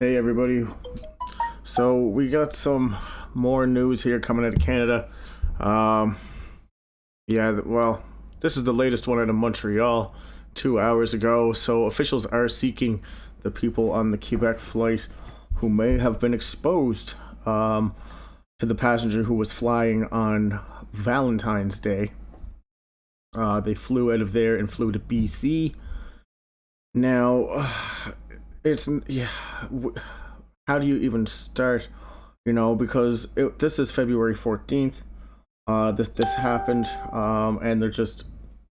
Hey everybody. So we got some more news here coming out of Canada. Um, well, this is the latest one out of Montreal 2 hours ago. So officials are seeking the people on the Quebec flight who may have been exposed to the passenger who was flying on Valentine's Day. They flew out of there and flew to BC. Now, it's yeah. How do you even start? Because this is February 14th. This happened, and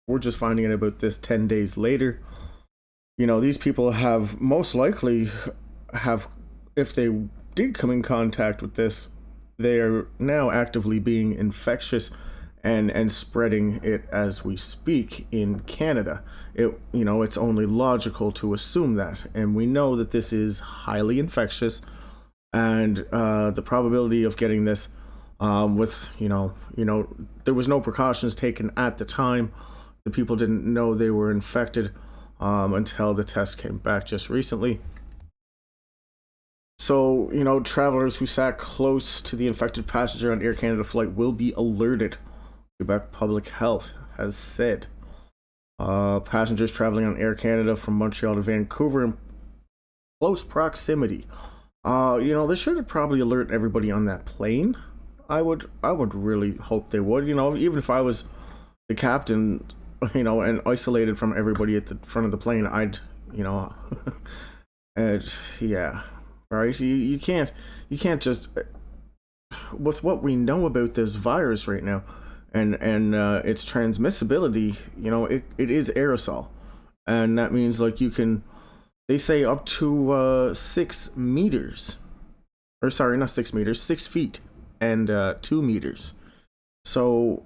we're just finding out about this 10 days later. These people have most likely have, if they did come in contact with this, they are now actively being infectious and spreading it as we speak in Canada. It's only logical to assume that, and we know that this is highly infectious, and the probability of getting this with there was no precautions taken at the time. The people didn't know they were infected until the test came back just recently. So, travelers who sat close to the infected passenger on Air Canada flight will be alerted, Quebec Public Health has said. Passengers traveling on Air Canada from Montreal to Vancouver in close proximity. They should probably alert everybody on that plane. I would really hope they would. Even if I was the captain, and isolated from everybody at the front of the plane, I'd, yeah, right. You can't just, with what we know about this virus right now, and its transmissibility, it is aerosol, and that means they say up to 6 meters, or sorry, not 6 meters, 6 feet and 2 meters. So,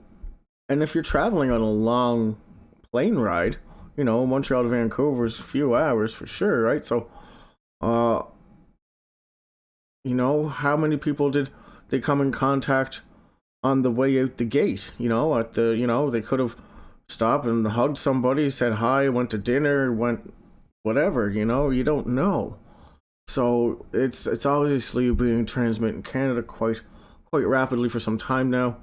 and if you're traveling on a long plane ride, Montreal to Vancouver is a few hours for sure, right? So, how many people did they come in contact on the way out the gate? They could have stopped and hugged somebody, said hi, went to dinner, went whatever, you don't know. So it's obviously being transmitted in Canada quite rapidly for some time now.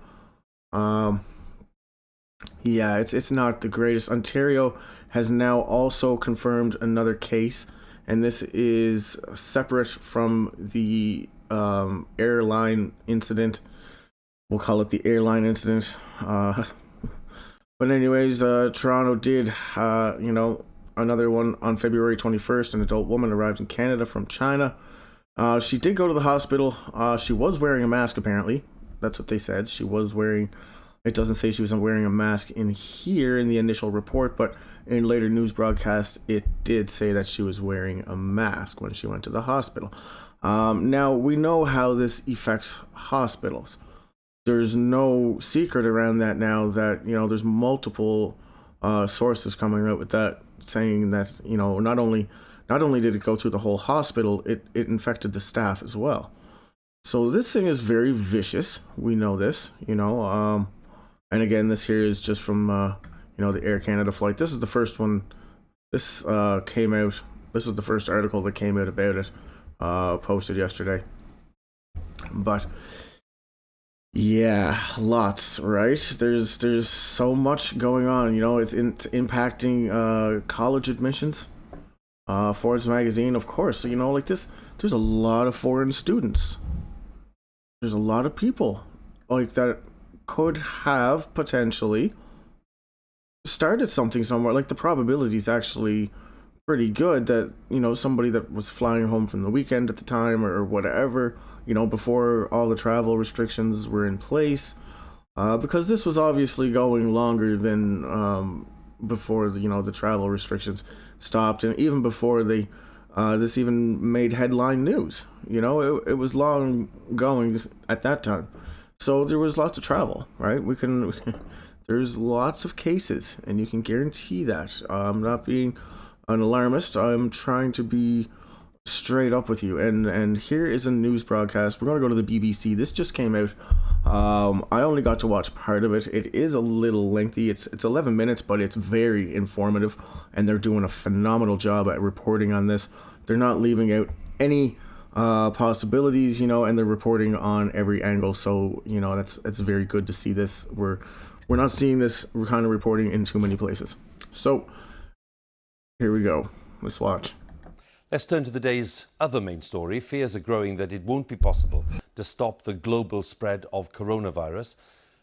It's not the greatest. Ontario has now also confirmed another case, and this is separate from the airline incident. We'll call it the airline incident. But anyways, Toronto did, another one on February 21st. An adult woman arrived in Canada from China. She did go to the hospital. She was wearing a mask, apparently. That's what they said. She was wearing... It doesn't say she was wearing a mask in here in the initial report, but in later news broadcasts, it did say that she was wearing a mask when she went to the hospital. Now, we know how this affects hospitals. There's no secret around that now that, there's multiple sources coming out with that, saying that, not only did it go through the whole hospital, it infected the staff as well. So this thing is very vicious. We know this, and again, this here is just from, the Air Canada flight. This is the first one. This came out. This was the first article that came out about it, posted yesterday. But yeah, lots, right? There's so much going on. It's impacting college admissions. Forbes magazine, of course. So, this. There's a lot of foreign students. There's a lot of people that could have potentially started something somewhere. The probability is actually pretty good that somebody that was flying home from the weekend at the time or whatever, before all the travel restrictions were in place, because this was obviously going longer than before the travel restrictions stopped, and even before this even made headline news. It was long going at that time. So there was lots of travel, right? There's lots of cases, and you can guarantee that. I'm not being an alarmist. I'm trying to be straight up with you. And here is a news broadcast. We're going to go to the BBC. This just came out. I only got to watch part of it. It is a little lengthy. It's 11 minutes, but it's very informative, and they're doing a phenomenal job at reporting on this. They're not leaving out any possibilities, and they're reporting on every angle. So, that's very good to see this. We're not seeing this kind of reporting in too many places. So, here we go. Let's watch. Let's turn to the day's other main story. Fears are growing that it won't be possible to stop the global spread of coronavirus.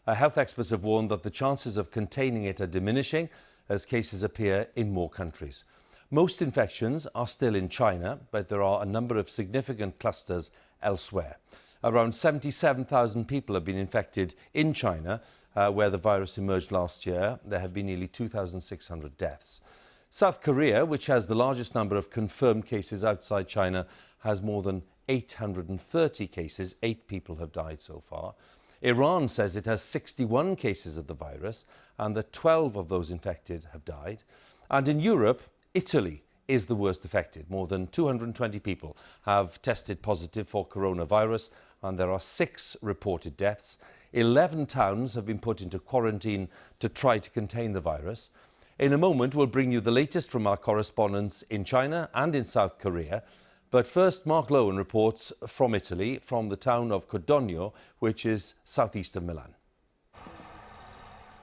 Health experts have warned that the chances of containing it are diminishing as cases appear in more countries. Most infections are still in China, but there are a number of significant clusters elsewhere. Around 77,000 people have been infected in China, where the virus emerged last year. There have been nearly 2,600 deaths. South Korea, which has the largest number of confirmed cases outside China, has more than 830 cases. 8 people have died so far. Iran says it has 61 cases of the virus and that 12 of those infected have died. And in Europe, Italy is the worst affected. More than 220 people have tested positive for coronavirus and there are 6 reported deaths. 11 towns have been put into quarantine to try to contain the virus. In a moment, we'll bring you the latest from our correspondents in China and in South Korea. But first, Mark Lowen reports from Italy, from the town of Codogno, which is southeast of Milan.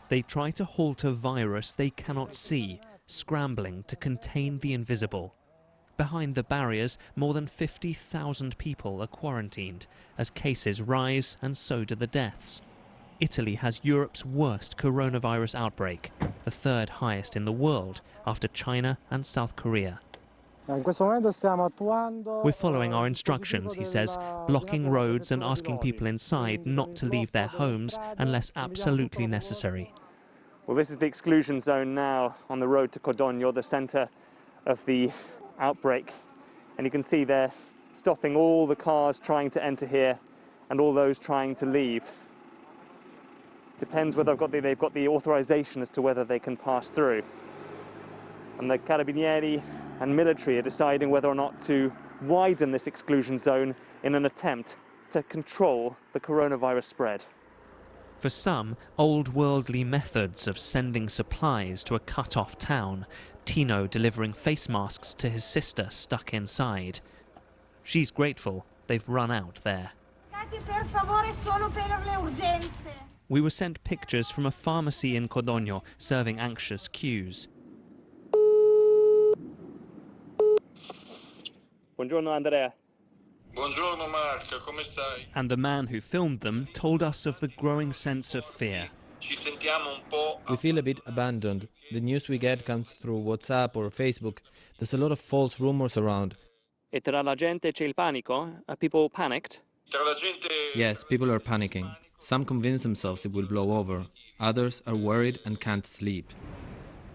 They try to halt a virus they cannot see, scrambling to contain the invisible. Behind the barriers, more than 50,000 people are quarantined as cases rise and so do the deaths. Italy has Europe's worst coronavirus outbreak, the 3rd highest in the world after China and South Korea. We're following our instructions, he says, blocking roads and asking people inside not to leave their homes unless absolutely necessary. Well, this is the exclusion zone now on the road to Codogno, the centre of the outbreak. And you can see they're stopping all the cars trying to enter here and all those trying to leave. Depends whether they've got the authorization as to whether they can pass through. And the carabinieri and military are deciding whether or not to widen this exclusion zone in an attempt to control the coronavirus spread. For some, old worldly methods of sending supplies to a cut-off town, Tino delivering face masks to his sister stuck inside. She's grateful they've run out there. We were sent pictures from a pharmacy in Codogno serving anxious queues. Buongiorno, Andrea. Buongiorno Mark, come stai? And the man who filmed them told us of the growing sense of fear. We feel a bit abandoned. The news we get comes through WhatsApp or Facebook. There's a lot of false rumors around. E tra la gente c'è il panico? Are people panicked? Yes, people are panicking. Some convince themselves it will blow over. Others are worried and can't sleep.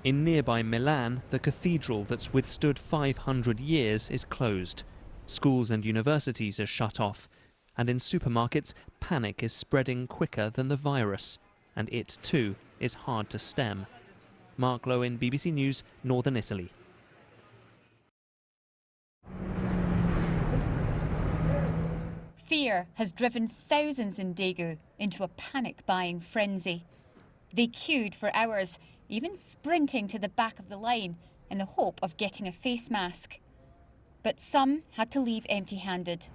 In nearby Milan, the cathedral that's withstood 500 years is closed. Schools and universities are shut off. And in supermarkets, panic is spreading quicker than the virus. And it, too, is hard to stem. Mark Lowen, BBC News, Northern Italy. Fear has driven thousands in Daegu into a panic-buying frenzy. They queued for hours, even sprinting to the back of the line in the hope of getting a face mask. But some had to leave empty-handed.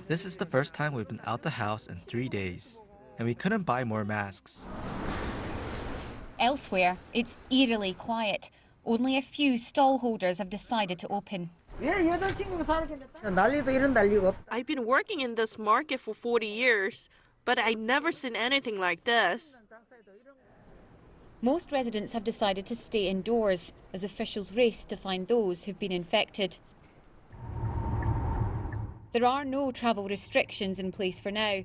This is the first time we've been out the house in 3 days, and we couldn't buy more masks. Elsewhere, it's eerily quiet. Only a few stall holders have decided to open. I've been working in this market for 40 years, but I've never seen anything like this. Most residents have decided to stay indoors as officials race to find those who've been infected. There are no travel restrictions in place for now.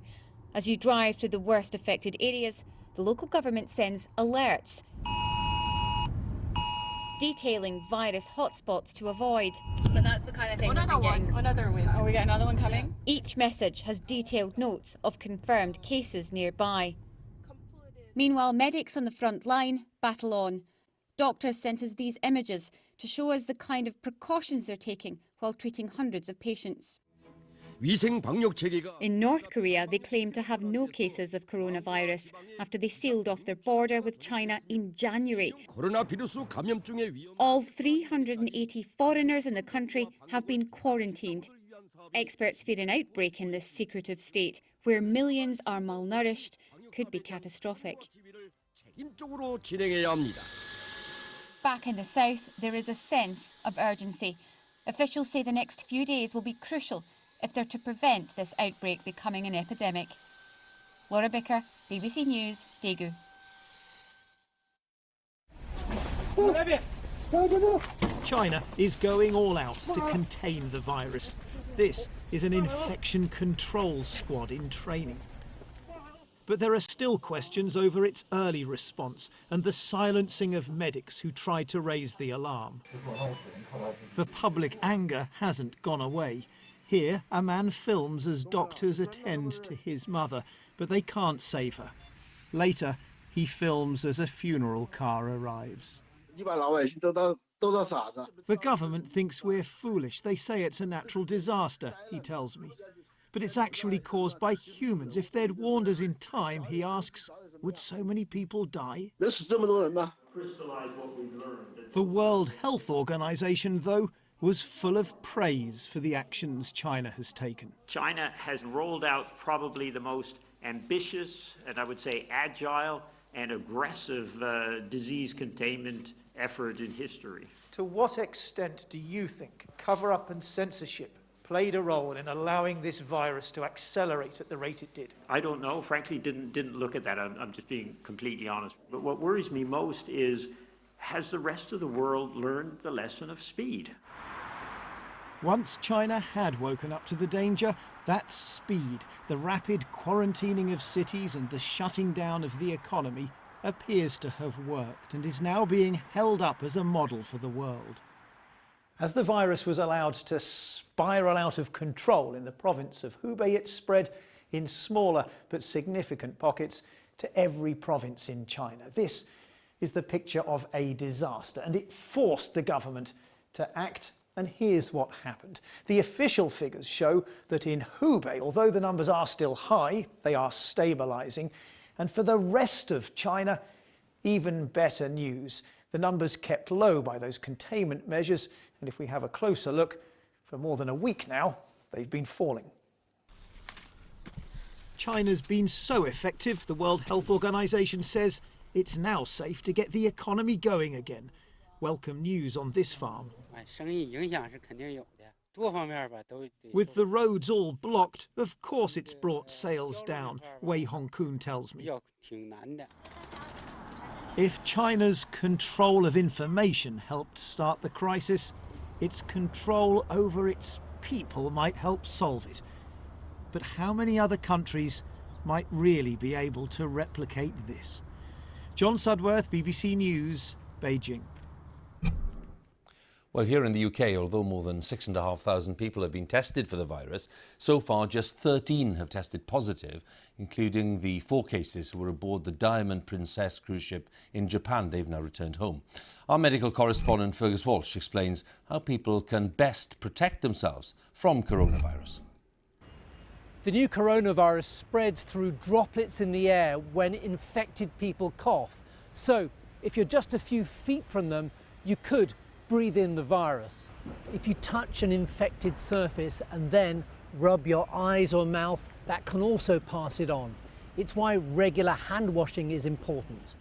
As you drive through the worst affected areas, the local government sends alerts detailing virus hotspots to avoid. But that's the kind of thing Another one. Are we getting another one coming? Yeah. Each message has detailed notes of confirmed cases nearby. Meanwhile, medics on the front line battle on. Doctors sent us these images to show us the kind of precautions they're taking while treating hundreds of patients. In North Korea, they claim to have no cases of coronavirus after they sealed off their border with China in January. All 380 foreigners in the country have been quarantined. Experts fear an outbreak in this secretive state, where millions are malnourished, could be catastrophic. Back in the south, there is a sense of urgency. Officials say the next few days will be crucial if they're to prevent this outbreak becoming an epidemic. Laura Bicker, BBC News, Daegu. China is going all out to contain the virus. This is an infection control squad in training. But there are still questions over its early response and the silencing of medics who tried to raise the alarm. The public anger hasn't gone away. Here, a man films as doctors attend to his mother, but they can't save her. Later, he films as a funeral car arrives. The government thinks we're foolish. They say it's a natural disaster, he tells me. But it's actually caused by humans. If they'd warned us in time, he asks, would so many people die? The World Health Organization, though, was full of praise for the actions China has taken. China has rolled out probably the most ambitious and I would say agile and aggressive disease containment effort in history. To what extent do you think cover-up and censorship played a role in allowing this virus to accelerate at the rate it did? I don't know. Frankly, didn't look at that. I'm just being completely honest. But what worries me most is, has the rest of the world learned the lesson of speed? Once China had woken up to the danger, that speed, the rapid quarantining of cities and the shutting down of the economy, appears to have worked and is now being held up as a model for the world. As the virus was allowed to spiral out of control in the province of Hubei, it spread in smaller but significant pockets to every province in China. This is the picture of a disaster, and it forced the government to act. And here's what happened. The official figures show that in Hubei, although the numbers are still high, they are stabilizing. And for the rest of China, even better news. The numbers kept low by those containment measures, and if we have a closer look, for more than a week now, they've been falling. China's been so effective, the World Health Organization says it's now safe to get the economy going again. Welcome news on this farm. With the roads all blocked, of course it's brought sales down, Wei Hongkun tells me. If China's control of information helped start the crisis, its control over its people might help solve it. But how many other countries might really be able to replicate this? John Sudworth, BBC News, Beijing. Well, here in the UK, although more than 6,500 people have been tested for the virus, so far just 13 have tested positive, including the 4 cases who were aboard the Diamond Princess cruise ship in Japan. They've now returned home. Our medical correspondent Fergus Walsh explains how people can best protect themselves from coronavirus. The new coronavirus spreads through droplets in the air when infected people cough. So, if you're just a few feet from them, you could breathe in the virus. If you touch an infected surface and then rub your eyes or mouth, that can also pass it on. It's why regular hand washing is important.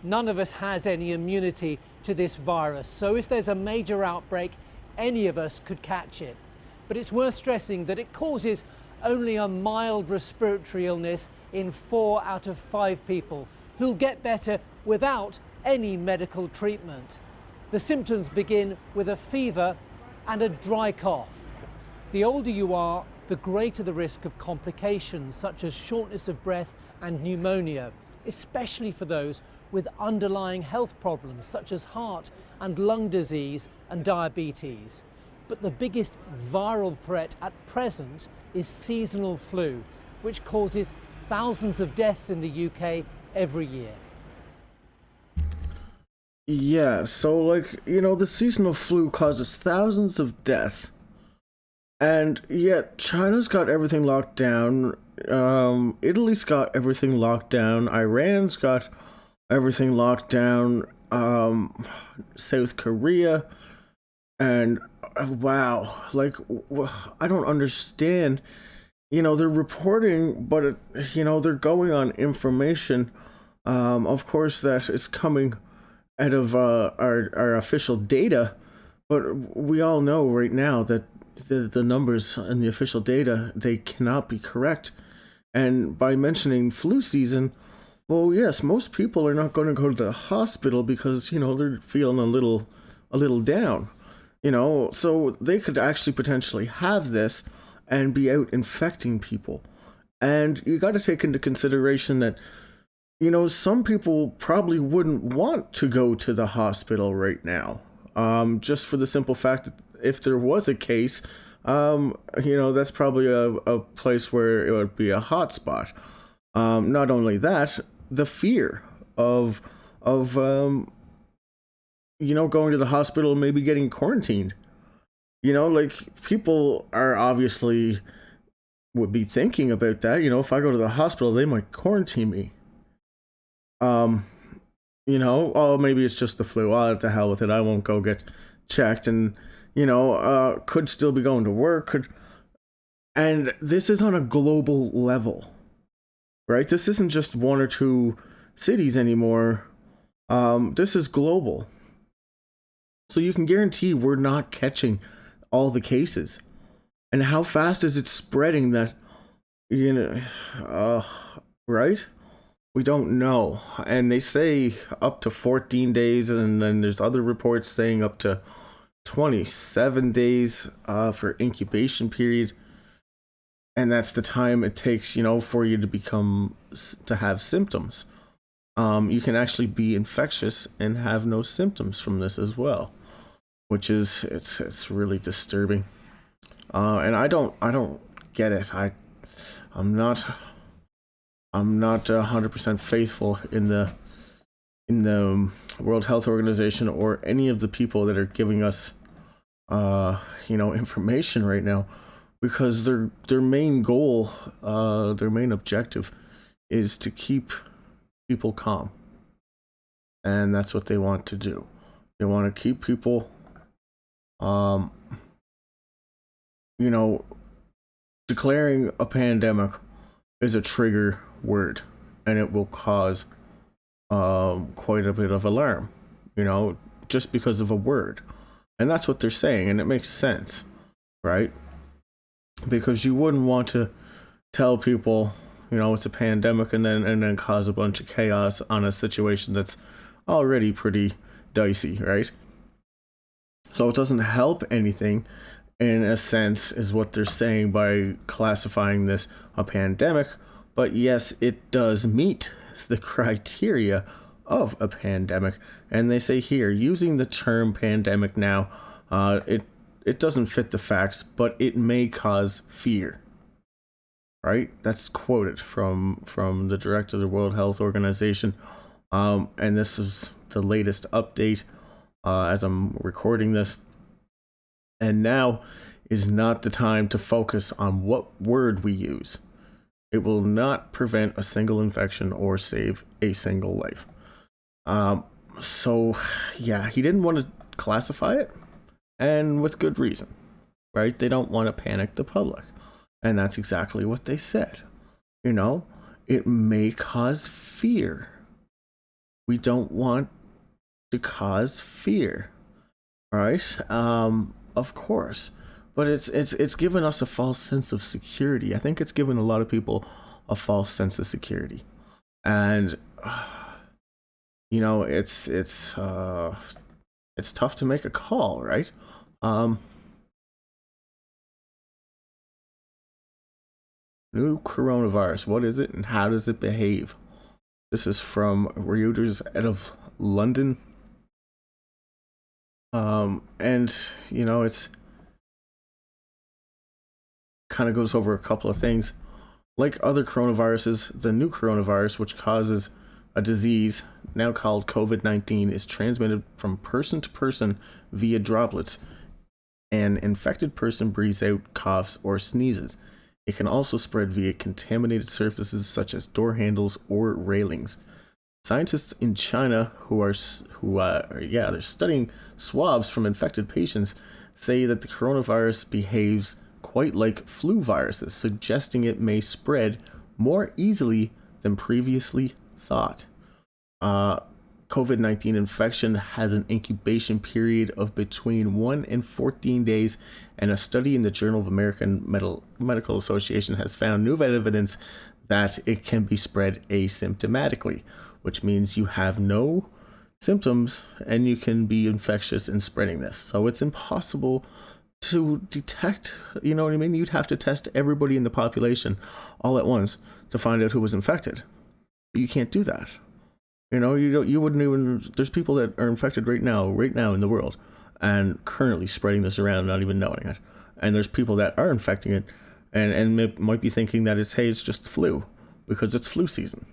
None of us has any immunity to this virus, so if there's a major outbreak, any of us could catch it. But it's worth stressing that it causes only a mild respiratory illness in 4 out of 5 people who'll get better without any medical treatment. The symptoms begin with a fever and a dry cough. The older you are, the greater the risk of complications such as shortness of breath and pneumonia, especially for those with underlying health problems such as heart and lung disease and diabetes. But the biggest viral threat at present is seasonal flu, which causes thousands of deaths in the UK every year. Yeah, so the seasonal flu causes thousands of deaths. And yet, China's got everything locked down. Italy's got everything locked down. Iran's got everything locked down. South Korea. And wow, like, I don't understand. They're reporting, but, they're going on information, of course, that is coming out of our official data. But we all know right now that the numbers and the official data, they cannot be correct. And by mentioning flu season, well, yes, most people are not going to go to the hospital because, they're feeling a little down, so they could actually potentially have this and be out infecting people. And you got to take into consideration that, some people probably wouldn't want to go to the hospital right now. Just for the simple fact that if there was a case, that's probably a place where it would be a hot spot. Not only that, the fear of going to the hospital and maybe getting quarantined. Like, people are obviously would be thinking about that. If I go to the hospital, they might quarantine me. Oh, maybe it's just the flu. Oh, to hell with it. I won't go get checked. And, could still be going to work. And this is on a global level, right? This isn't just one or two cities anymore. This is global. So you can guarantee we're not catching all the cases. And how fast is it spreading that, right? We don't know. And they say up to 14 days, and then there's other reports saying up to 27 days for incubation period. And that's the time it takes, for you to have symptoms. You can actually be infectious and have no symptoms from this as well, which is it's really disturbing. And I don't get it. I'm not 100% faithful in the World Health Organization or any of the people that are giving us information right now, because their main goal, their main objective is to keep people calm. And that's what they want to do. They want to keep people declaring a pandemic is a trigger word, and it will cause quite a bit of alarm, just because of a word. And that's what they're saying, and it makes sense, right? Because you wouldn't want to tell people, it's a pandemic and then cause a bunch of chaos on a situation that's already pretty dicey, right? So it doesn't help anything, in a sense, is what they're saying by classifying this a pandemic. But yes, it does meet the criteria of a pandemic. And they say here, using the term pandemic now, it doesn't fit the facts, but it may cause fear. Right? That's quoted from the director of the World Health Organization. And this is the latest update as I'm recording this. And now is not the time to focus on what word we use. It will not prevent a single infection or save a single life. So, yeah, he didn't want to classify it, and with good reason, right? They don't want to panic the public. And that's exactly what they said. It may cause fear. We don't want to cause fear, right? Of course. But it's given us a false sense of security. I think it's given a lot of people a false sense of security. And it's tough to make a call, right? New coronavirus, what is it and how does it behave? This is from Reuters out of London. And it's kind of goes over a couple of things. Like other coronaviruses, the new coronavirus, which causes a disease now called COVID-19, is transmitted from person to person via droplets an infected person breathes out, coughs, or sneezes. It can also spread via contaminated surfaces such as door handles or railings. Scientists in China they're studying swabs from infected patients say that the coronavirus behaves quite like flu viruses, suggesting it may spread more easily than previously thought. COVID-19 infection has an incubation period of between 1 and 14 days, and a study in the Journal of American Medical Association has found new evidence that it can be spread asymptomatically, which means you have no symptoms and you can be infectious in spreading this. So it's impossible to detect, you know what I mean? You'd have to test everybody in the population all at once to find out who was infected. You can't do that. You wouldn't even, there's people that are infected right now in the world and currently spreading this around, not even knowing it. And there's people that are infecting it and might be thinking that it's just the flu because it's flu season.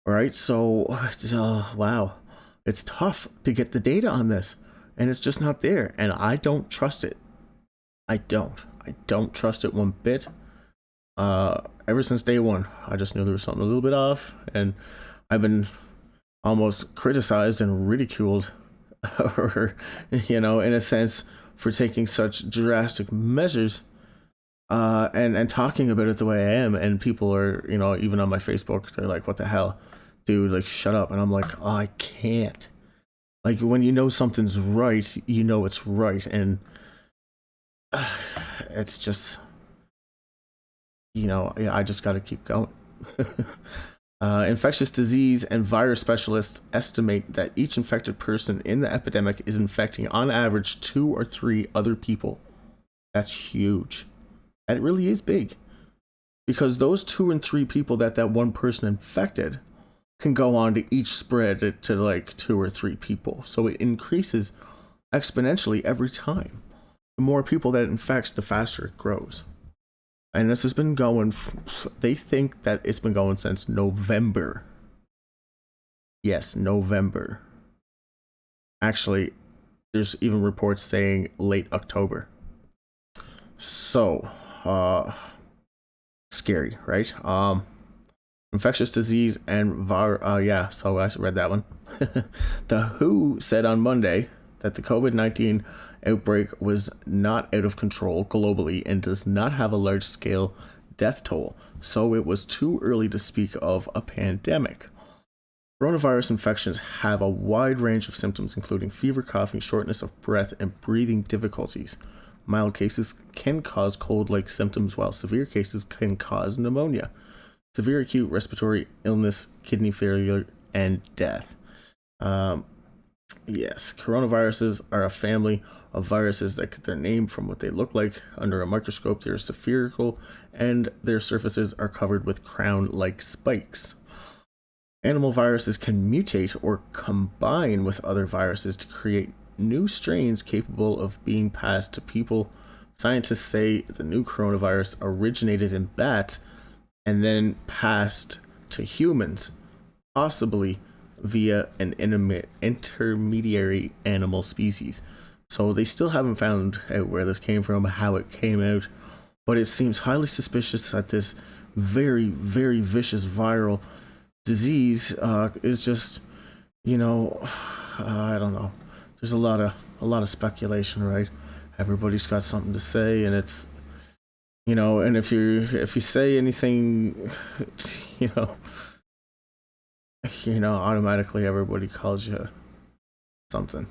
All right, so it's wow, it's tough to get the data on this, and it's just not there, and I don't trust it. I don't trust it one bit. Ever since day one, I just knew there was something a little bit off, and I've been almost criticized and ridiculed, or in a sense, for taking such drastic measures, and talking about it the way I am, and people are, even on my Facebook, they're like, "What the hell? Dude, like, shut up." And I'm like, oh, I can't. Like, when you know something's right, you know it's right, and it's just, I just gotta keep going. Infectious disease and virus specialists estimate that each infected person in the epidemic is infecting, on average, 2 or 3 other people. That's huge. That really is big. Because those 2 and 3 people that one person infected can go on to each spread it to like 2 or 3 people. So it increases exponentially every time. The more people that it infects, the faster it grows. And this has been going, they think that it's been going since November. Yes, November. Actually, there's even reports saying late October. So, scary, right? Infectious disease and so I read that one. The WHO said on Monday that the COVID-19 outbreak was not out of control globally and does not have a large-scale death toll, so it was too early to speak of a pandemic. Coronavirus infections have a wide range of symptoms, including fever, coughing, shortness of breath, and breathing difficulties. Mild cases can cause cold-like symptoms, while severe cases can cause pneumonia, severe acute respiratory illness, kidney failure, and death. Yes, coronaviruses are a family of viruses that get their name from what they look like. Under a microscope, they are spherical, and their surfaces are covered with crown-like spikes. Animal viruses can mutate or combine with other viruses to create new strains capable of being passed to people. Scientists say the new coronavirus originated in bats and then passed to humans, possibly via an intermediary animal species. So they still haven't found out where this came from, how it came out, but it seems highly suspicious that this very, very vicious viral disease is just, I don't know. There's a lot of speculation, right? Everybody's got something to say, and it's, and if you say anything, automatically everybody calls you something.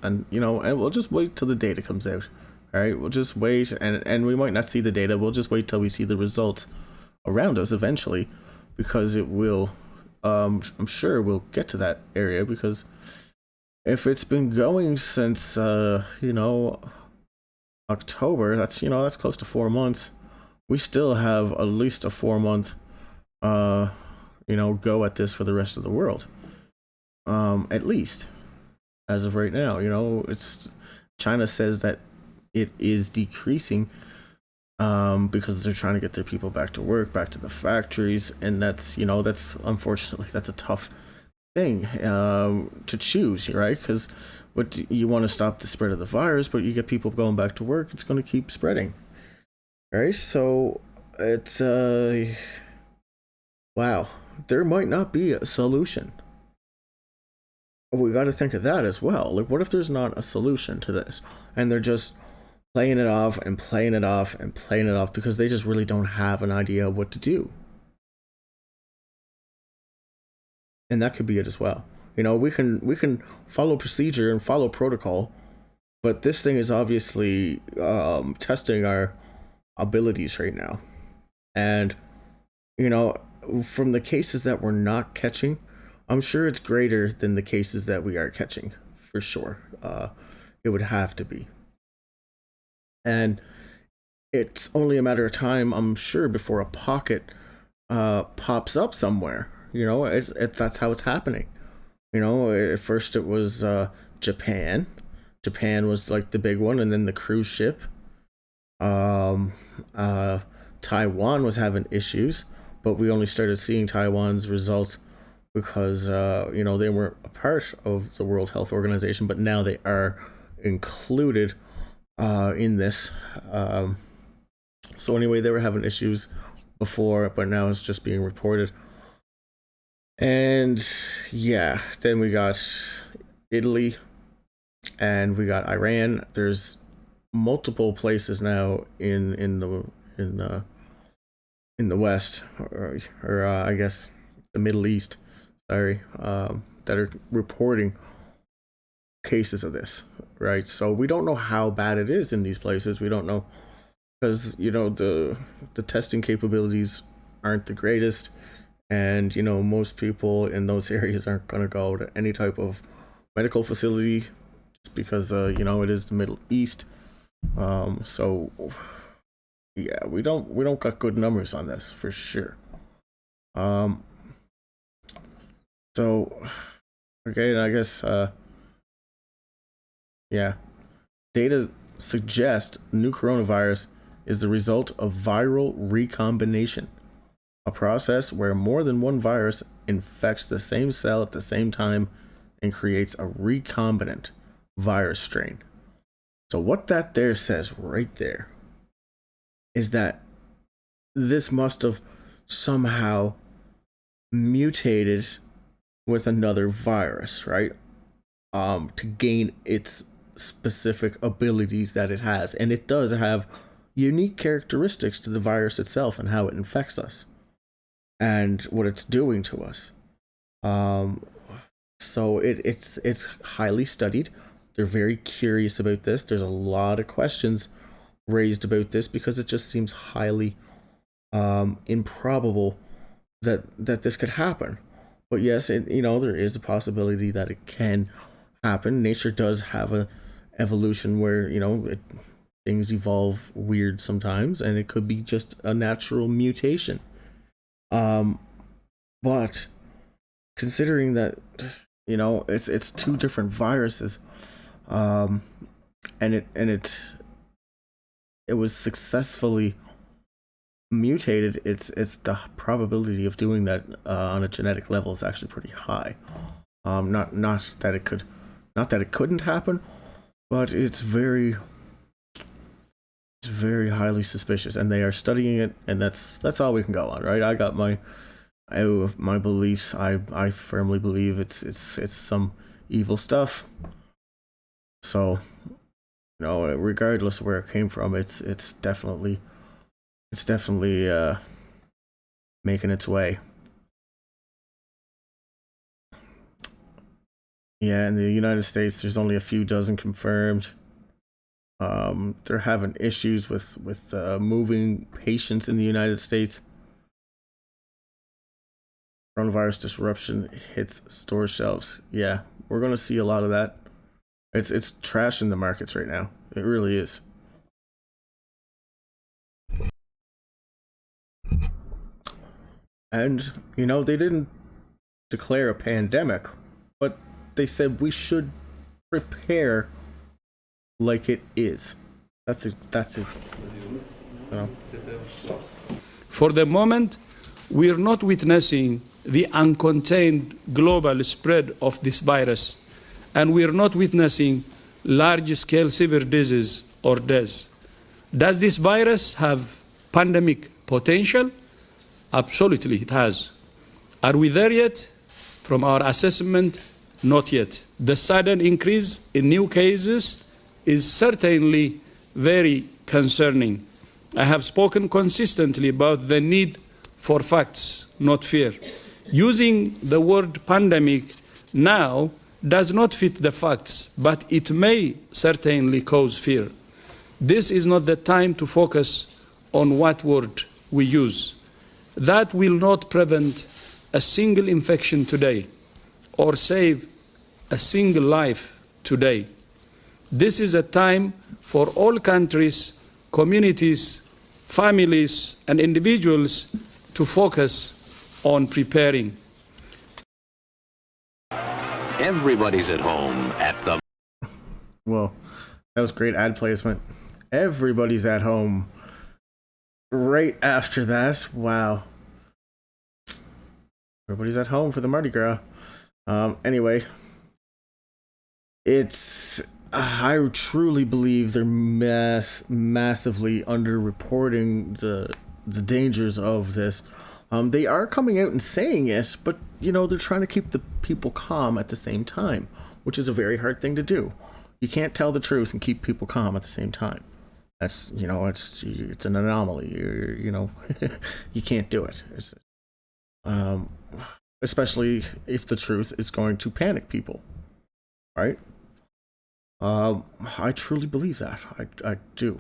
And and we'll just wait till the data comes out. All right, we'll just wait, and we might not see the data. We'll just wait till we see the results around us eventually, because it will. I'm sure we'll get to that area, because if it's been going since October, that's close to 4 months. We still have at least a 4-month go at this for the rest of the world. At least as of right now, it's China says that it is decreasing because they're trying to get their people back to work, back to the factories, and that's unfortunately that's a tough thing to choose, right? Because But you want to stop the spread of the virus, but you get people going back to work, it's going to keep spreading. Right? So it's wow, there might not be a solution. We got to think of that as well. Like, what if there's not a solution to this, and they're just playing it off and playing it off and playing it off because they just really don't have an idea of what to do? And that could be it as well. You know, we can follow procedure and follow protocol, but this thing is obviously testing our abilities right now. And, you know, from the cases that we're not catching, I'm sure it's greater than the cases that we are catching, for sure. It would have to be. And it's only a matter of time, I'm sure, before a pocket pops up somewhere. You know, that's how it's happening. You know, at first it was Japan. Japan was like the big one, and then the cruise ship. Taiwan was having issues, but we only started seeing Taiwan's results because you know, they weren't a part of the World Health Organization, but now they are included in this. So anyway, they were having issues before, but now it's just being reported. And yeah, then we got Italy and we got Iran. There's multiple places now in the West, or I guess the Middle East, sorry, that are reporting cases of this, right? So we don't know how bad it is in these places. We don't know, because, you know, the testing capabilities aren't the greatest, and, you know, most people in those areas aren't going to go to any type of medical facility just because you know, it is the Middle East. So yeah, we don't got good numbers on this for sure. So okay, I guess yeah, data suggest new coronavirus is the result of viral recombination, a process where more than one virus infects the same cell at the same time and creates a recombinant virus strain. So what that there says right there is that this must have somehow mutated with another virus, right? To gain its specific abilities that it has. And it does have unique characteristics to the virus itself and how it infects us and what it's doing to us. So it's highly studied. They're very curious about this. There's a lot of questions raised about this because it just seems highly improbable that this could happen. But yes, you know, there is a possibility that it can happen. Nature does have a evolution where, you know, things evolve weird sometimes, and it could be just a natural mutation. But considering that, you know, it's two different viruses, and it was successfully mutated, it's the probability of doing that on a genetic level is actually pretty high. Not that it couldn't happen, but it's very highly suspicious, and they are studying it, and that's all we can go on, right? I got my beliefs. I firmly believe it's some evil stuff. So, you know, regardless of where it came from, it's definitely making its way. Yeah, in the United States, there's only a few dozen confirmed. They're having issues with moving patients in the United States. Coronavirus disruption hits store shelves. Yeah, we're gonna see a lot of that. It's trash in the markets right now. It really is. And, you know, they didn't declare a pandemic, but they said we should prepare like it is. That's it. You know? For the moment, we are not witnessing the uncontained global spread of this virus. and we're not witnessing large-scale severe disease or death. Does this virus have pandemic potential? Absolutely, it has. Are we there yet? From our assessment, not yet. The sudden increase in new cases is certainly very concerning. I have spoken consistently about the need for facts, not fear. Using the word pandemic now does not fit the facts, but it may certainly cause fear. This is not the time to focus on what word we use. That will not prevent a single infection today or save a single life today. This is a time for all countries, communities, families, and individuals to focus on preparing. Everybody's at home at the... Well, that was great ad placement. Everybody's at home. Right after that, wow. Everybody's at home for the Mardi Gras. Anyway, I truly believe they're massively underreporting the dangers of this. They are coming out and saying it, but they're trying to keep the people calm at the same time, which is a very hard thing to do. You can't tell the truth and keep people calm at the same time. That's it's an anomaly. You can't do it. Especially if the truth is going to panic people, right? I truly believe that. I do.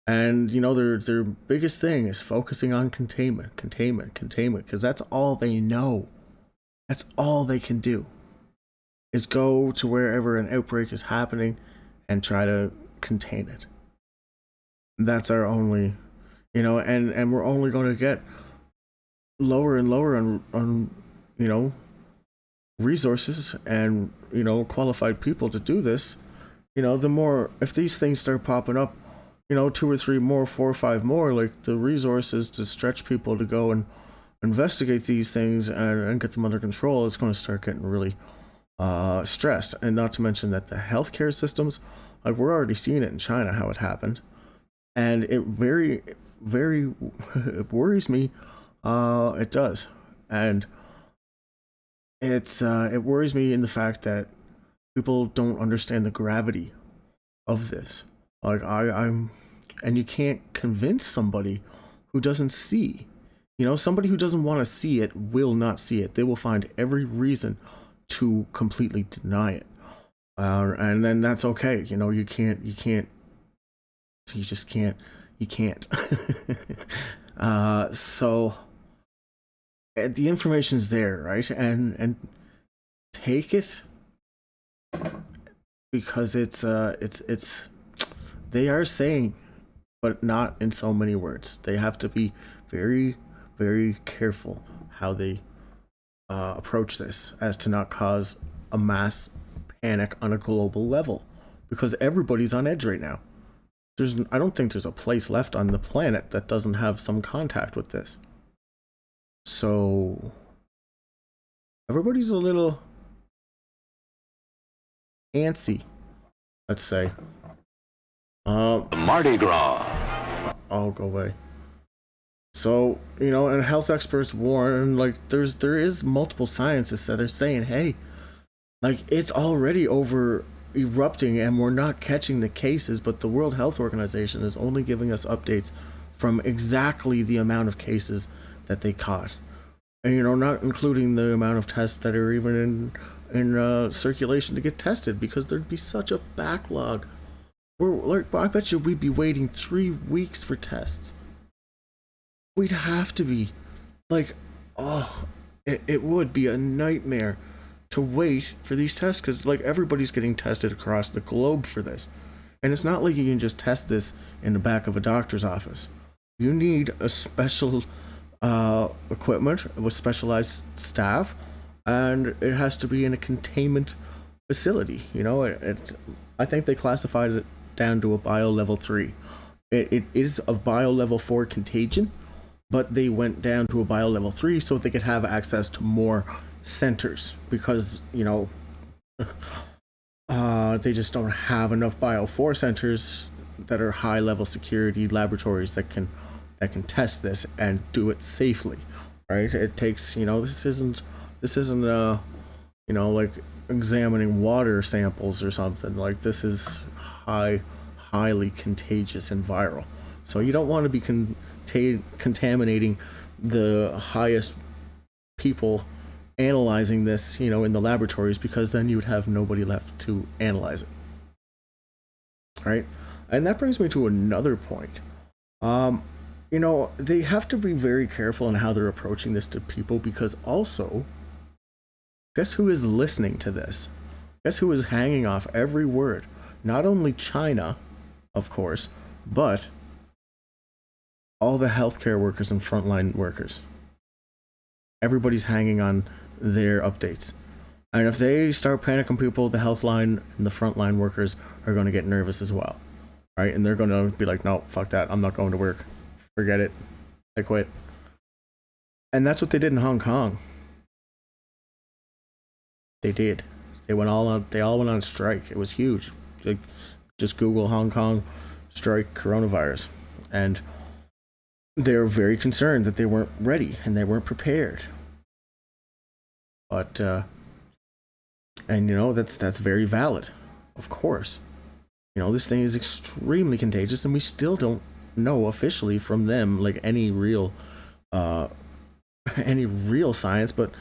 And their biggest thing is focusing on containment, because that's all they know. That's all they can do, is go to wherever an outbreak is happening and try to contain it. That's our only, and we're only going to get lower and lower on resources and qualified people to do this. The more, if these things start popping up, 2 or 3 more, 4 or 5 more, like the resources to stretch people to go and investigate these things and get them under control is going to start getting really stressed. And not to mention that the healthcare systems, like we're already seeing it in China how it happened, and it very, very it worries me. It does, and it worries me in the fact that people don't understand the gravity of this. Like and you can't convince somebody who doesn't see. Somebody who doesn't want to see it will not see it. They will find every reason to completely deny it, and then that's okay. You just can't. So the information's there, right? And take it, because it's they are saying, but not in so many words. They have to be very, very careful how they approach this, as to not cause a mass panic on a global level, because everybody's on edge right now. I don't think there's a place left on the planet that doesn't have some contact with this. So everybody's a little antsy, let's say. Mardi Gras. I'll go away. So, and health experts warn, like, there is multiple scientists that are saying, hey, like, it's already over erupting and we're not catching the cases, but the World Health Organization is only giving us updates from exactly the amount of cases that they caught, and not including the amount of tests that are even in circulation to get tested, because there'd be such a backlog. I bet you we'd be waiting 3 weeks for tests. We'd have to be, like, it would be a nightmare to wait for these tests, because like everybody's getting tested across the globe for this, and it's not like you can just test this in the back of a doctor's office. You need a special equipment with specialized staff, and it has to be in a containment facility. I think they classified it down to a bio level 3. It is a bio level 4 contagion, but they went down to a bio level 3 so they could have access to more centers, because They just don't have enough Bio4 centers that are high level security laboratories that can test this and do it safely, right? It takes, this isn't like examining water samples or something. Like, this is highly contagious and viral. So you don't want to be contaminating the highest people analyzing this, in the laboratories, because then you would have nobody left to analyze it. Right? And that brings me to another point. They have to be very careful in how they're approaching this to people, because also, guess who is listening to this? Guess who is hanging off every word? Not only China, of course, but all the healthcare workers and frontline workers. Everybody's hanging on their updates. And if they start panicking people, the health line and the frontline workers are going to get nervous as well. Right? And they're going to be like, no, fuck that. I'm not going to work. Forget it. I quit. And that's what they did in Hong Kong. They did. They all went on strike. It was huge. Like, just Google Hong Kong strike coronavirus. And they're very concerned that they weren't ready and they weren't prepared. But that's very valid, of course. This thing is extremely contagious, and we still don't know officially from them like any real science, but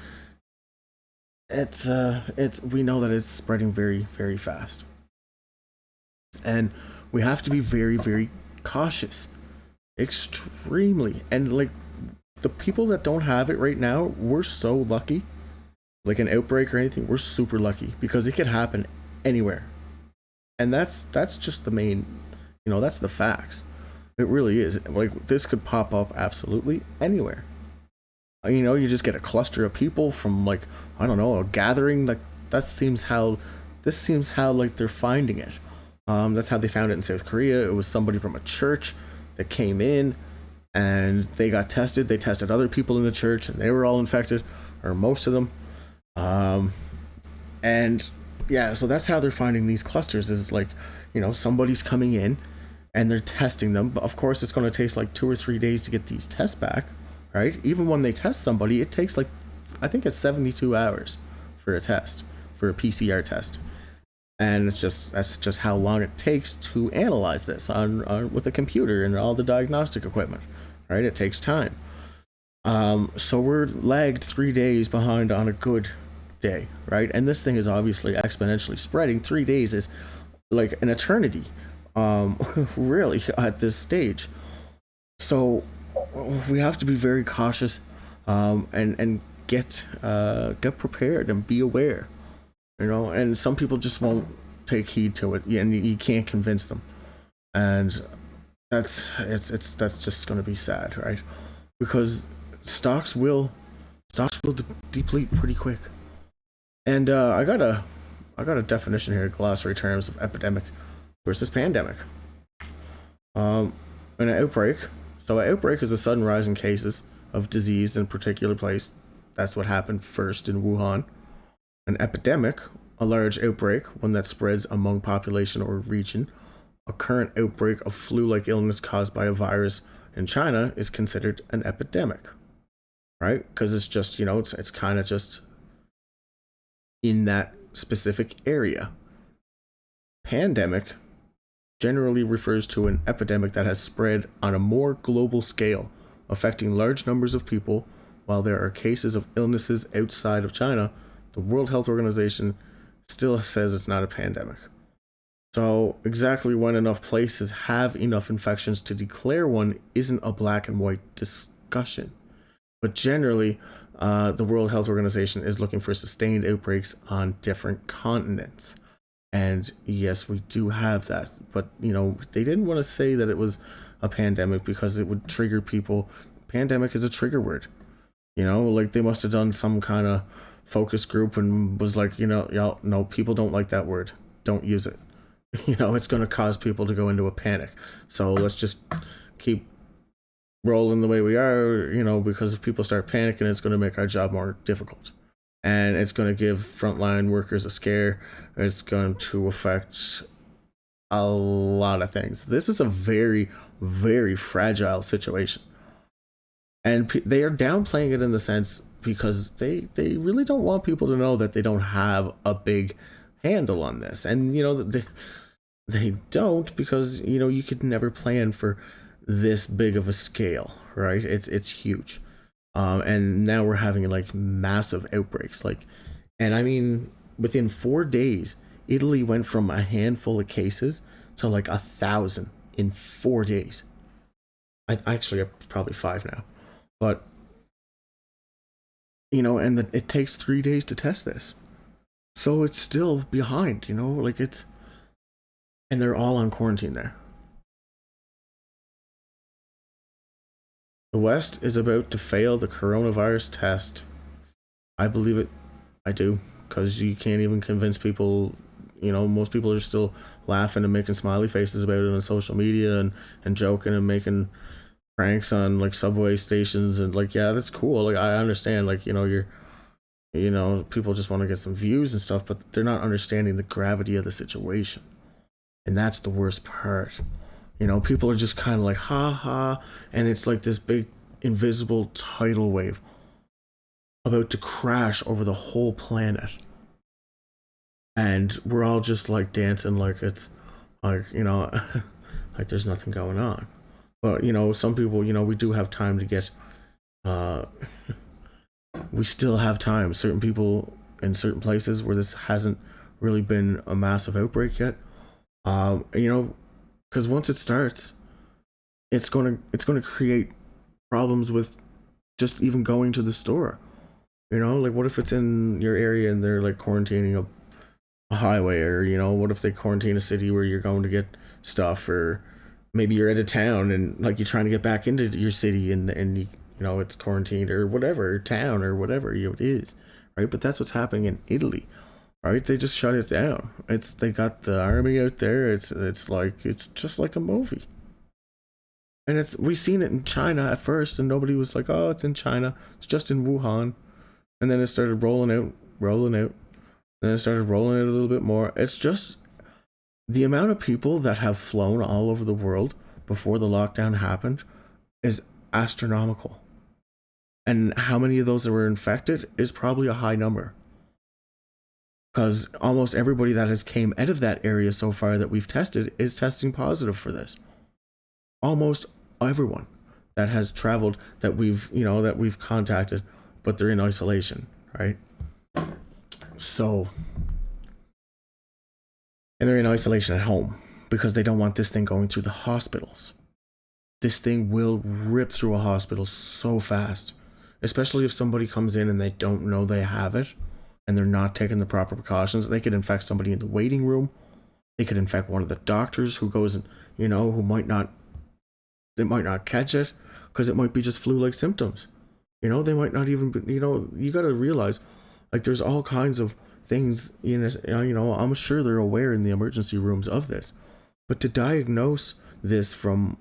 we know that it's spreading very, very fast. And we have to be very, very cautious. Extremely. And like, the people that don't have it right now, we're so lucky. Like an outbreak or anything, we're super lucky, because it could happen anywhere. And that's just the main, that's the facts. It really is. Like, this could pop up absolutely anywhere. You just get a cluster of people from, like, I don't know, a gathering. Like, this seems how like they're finding it. That's how they found it in South Korea. It was somebody from a church that came in and they got tested. They tested other people in the church and they were all infected, or most of them. And yeah, so that's how they're finding these clusters, is like, somebody's coming in and they're testing them. But of course, it's going to take like 2 or 3 days to get these tests back, right? Even when they test somebody, it takes like, I think it's 72 hours for a test, for a PCR test. And that's just how long it takes to analyze this on with a computer and all the diagnostic equipment, right? It takes time. So we're lagged 3 days behind on a good day, right? And this thing is obviously exponentially spreading. 3 days is like an eternity, really, at this stage. So we have to be very cautious, and get prepared and be aware. And some people just won't take heed to it, and you can't convince them, and that's just going to be sad, right? Because stocks will deplete pretty quick. And I got a definition here, glossary terms of epidemic versus pandemic. An outbreak. So an outbreak is a sudden rise in cases of disease in a particular place. That's what happened first in Wuhan. An epidemic, a large outbreak, one that spreads among population or region. A current outbreak of flu-like illness caused by a virus in China is considered an epidemic, right? Because it's just, it's kind of just in that specific area. Pandemic generally refers to an epidemic that has spread on a more global scale, affecting large numbers of people. While there are cases of illnesses outside of China, the World Health Organization still says it's not a pandemic. So exactly when enough places have enough infections to declare one isn't a black and white discussion. But generally, the World Health Organization is looking for sustained outbreaks on different continents. And yes, we do have that. But, they didn't want to say that it was a pandemic because it would trigger people. Pandemic is a trigger word. Like they must have done some kind of focus group and was like, y'all, no, people don't like that word. Don't use it. It's going to cause people to go into a panic. So let's just keep rolling the way we are, because if people start panicking, it's going to make our job more difficult. and it's going to give frontline workers a scare. It's going to affect a lot of things. This is a very, very fragile situation. And they are downplaying it in the sense because they really don't want people to know that they don't have a big handle on this. And, you know, they don't, because, you know, you could never plan for this big of a scale, right? It's huge. And now we're having like massive outbreaks. Like, and I mean, within 4 days, Italy went from a handful of cases to like 1,000 in 4 days. I actually probably 5 now, but you know, and it takes 3 days to test this, so it's still behind. You know, like it's, and they're all on quarantine there. The West is about to fail the coronavirus test. I believe it. I do, because you can't even convince people. You know, most people are still laughing and making smiley faces about it on social media and joking and making pranks on like subway stations, and like, yeah, that's cool. Like, I understand, like, you know, people just want to get some views and stuff, but they're not understanding the gravity of the situation. And that's the worst part. You know, people are just kind of like, ha ha, and it's like this big invisible tidal wave about to crash over the whole planet. And we're all just like dancing like it's like, you know, like there's nothing going on. But, you know, some people, you know, we do have time to get, we still have time. Certain people in certain places where this hasn't really been a massive outbreak yet, you know, because once it starts, it's gonna create problems with just even going to the store. You know, like, what if it's in your area and they're like quarantining a highway, or, you know, what if they quarantine a city where you're going to get stuff, or maybe you're at a town and like you're trying to get back into your city and you know, it's quarantined, or whatever, town or whatever it is, right? But that's what's happening in Italy, right? They just shut it down. They got the army out there. It's just like a movie. And we seen it in China at first, and nobody was like, oh, it's in China, it's just in Wuhan. And then it started rolling out. Then it started rolling out a little bit more. It's just the amount of people that have flown all over the world before the lockdown happened is astronomical. And how many of those that were infected is probably a high number. Because almost everybody that has came out of that area so far that we've tested is testing positive for this. Almost everyone that has traveled that we've contacted, but they're in isolation, right? So, and they're in isolation at home because they don't want this thing going through the hospitals. This thing will rip through a hospital so fast, especially if somebody comes in and they don't know they have it and they're not taking the proper precautions. They could infect somebody in the waiting room. They could infect one of the doctors who goes and, you know, they might not catch it because it might be just flu-like symptoms. You know, they might not even be, you know, you got to realize, like, there's all kinds of things, you know, I'm sure they're aware in the emergency rooms of this, but to diagnose this from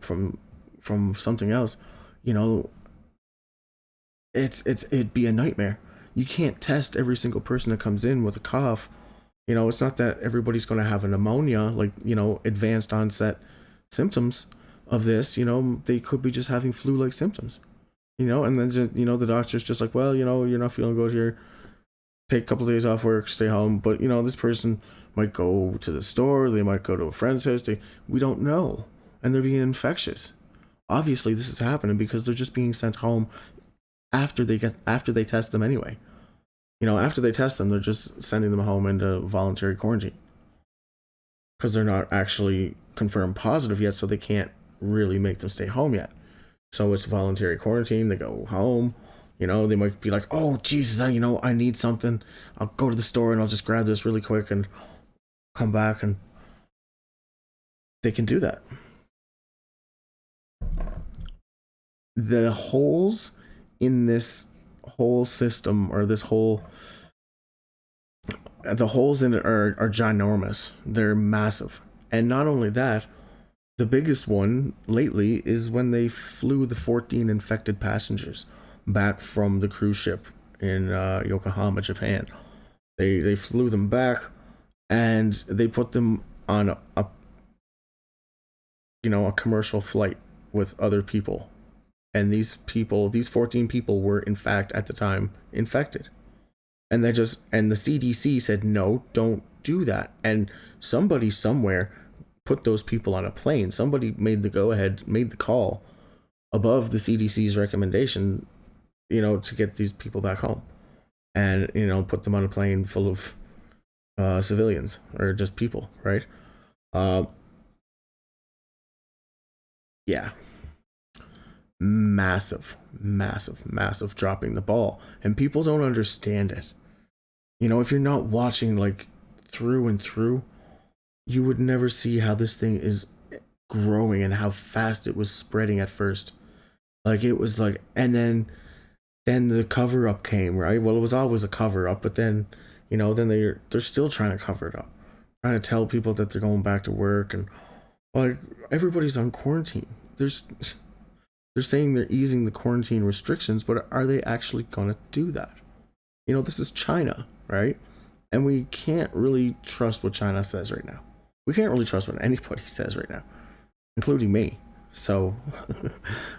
something else, you know, it'd be a nightmare. You can't test every single person that comes in with a cough. You know, it's not that everybody's going to have a pneumonia, like, you know, advanced onset symptoms of this. You know, they could be just having flu-like symptoms, you know, and then just, you know, the doctor's just like, well, you know, you're not feeling good here, take a couple of days off work, stay home. But, you know, this person might go to the store, they might go to a friend's house, we don't know, and they're being infectious. Obviously this is happening because they're just being sent home after they test them anyway. You know, after they test them, they're just sending them home into voluntary quarantine because they're not actually confirmed positive yet, so they can't really make them stay home yet. So it's voluntary quarantine. They go home. You know, they might be like, oh, Jesus, you know, I need something. I'll go to the store and I'll just grab this really quick and come back, and they can do that. The holes in this whole system, or the holes in it are ginormous. They're massive. And not only that, the biggest one lately is when they flew the 14 infected passengers back from the cruise ship Yokohama, Japan. They flew them back, and they put them on a commercial flight with other people, and these 14 people were in fact at the time infected, and the CDC said no, don't do that, and somebody somewhere put those people on a plane. Somebody made the call above the CDC's recommendation, to get these people back home, and put them on a plane full of civilians or just people, right? Yeah, massive dropping the ball, and people don't understand it. If you're not watching like through and through, you would never see how this thing is growing and how fast it was spreading at first. Like it was like, and then the cover up came, right? Well, it was always a cover up, but then they're still trying to cover it up, trying to tell people that they're going back to work, and like everybody's on quarantine. They're saying they're easing the quarantine restrictions, but are they actually gonna do that? This is China, right? And we can't really trust what China says right now. We can't really trust what anybody says right now, including me. So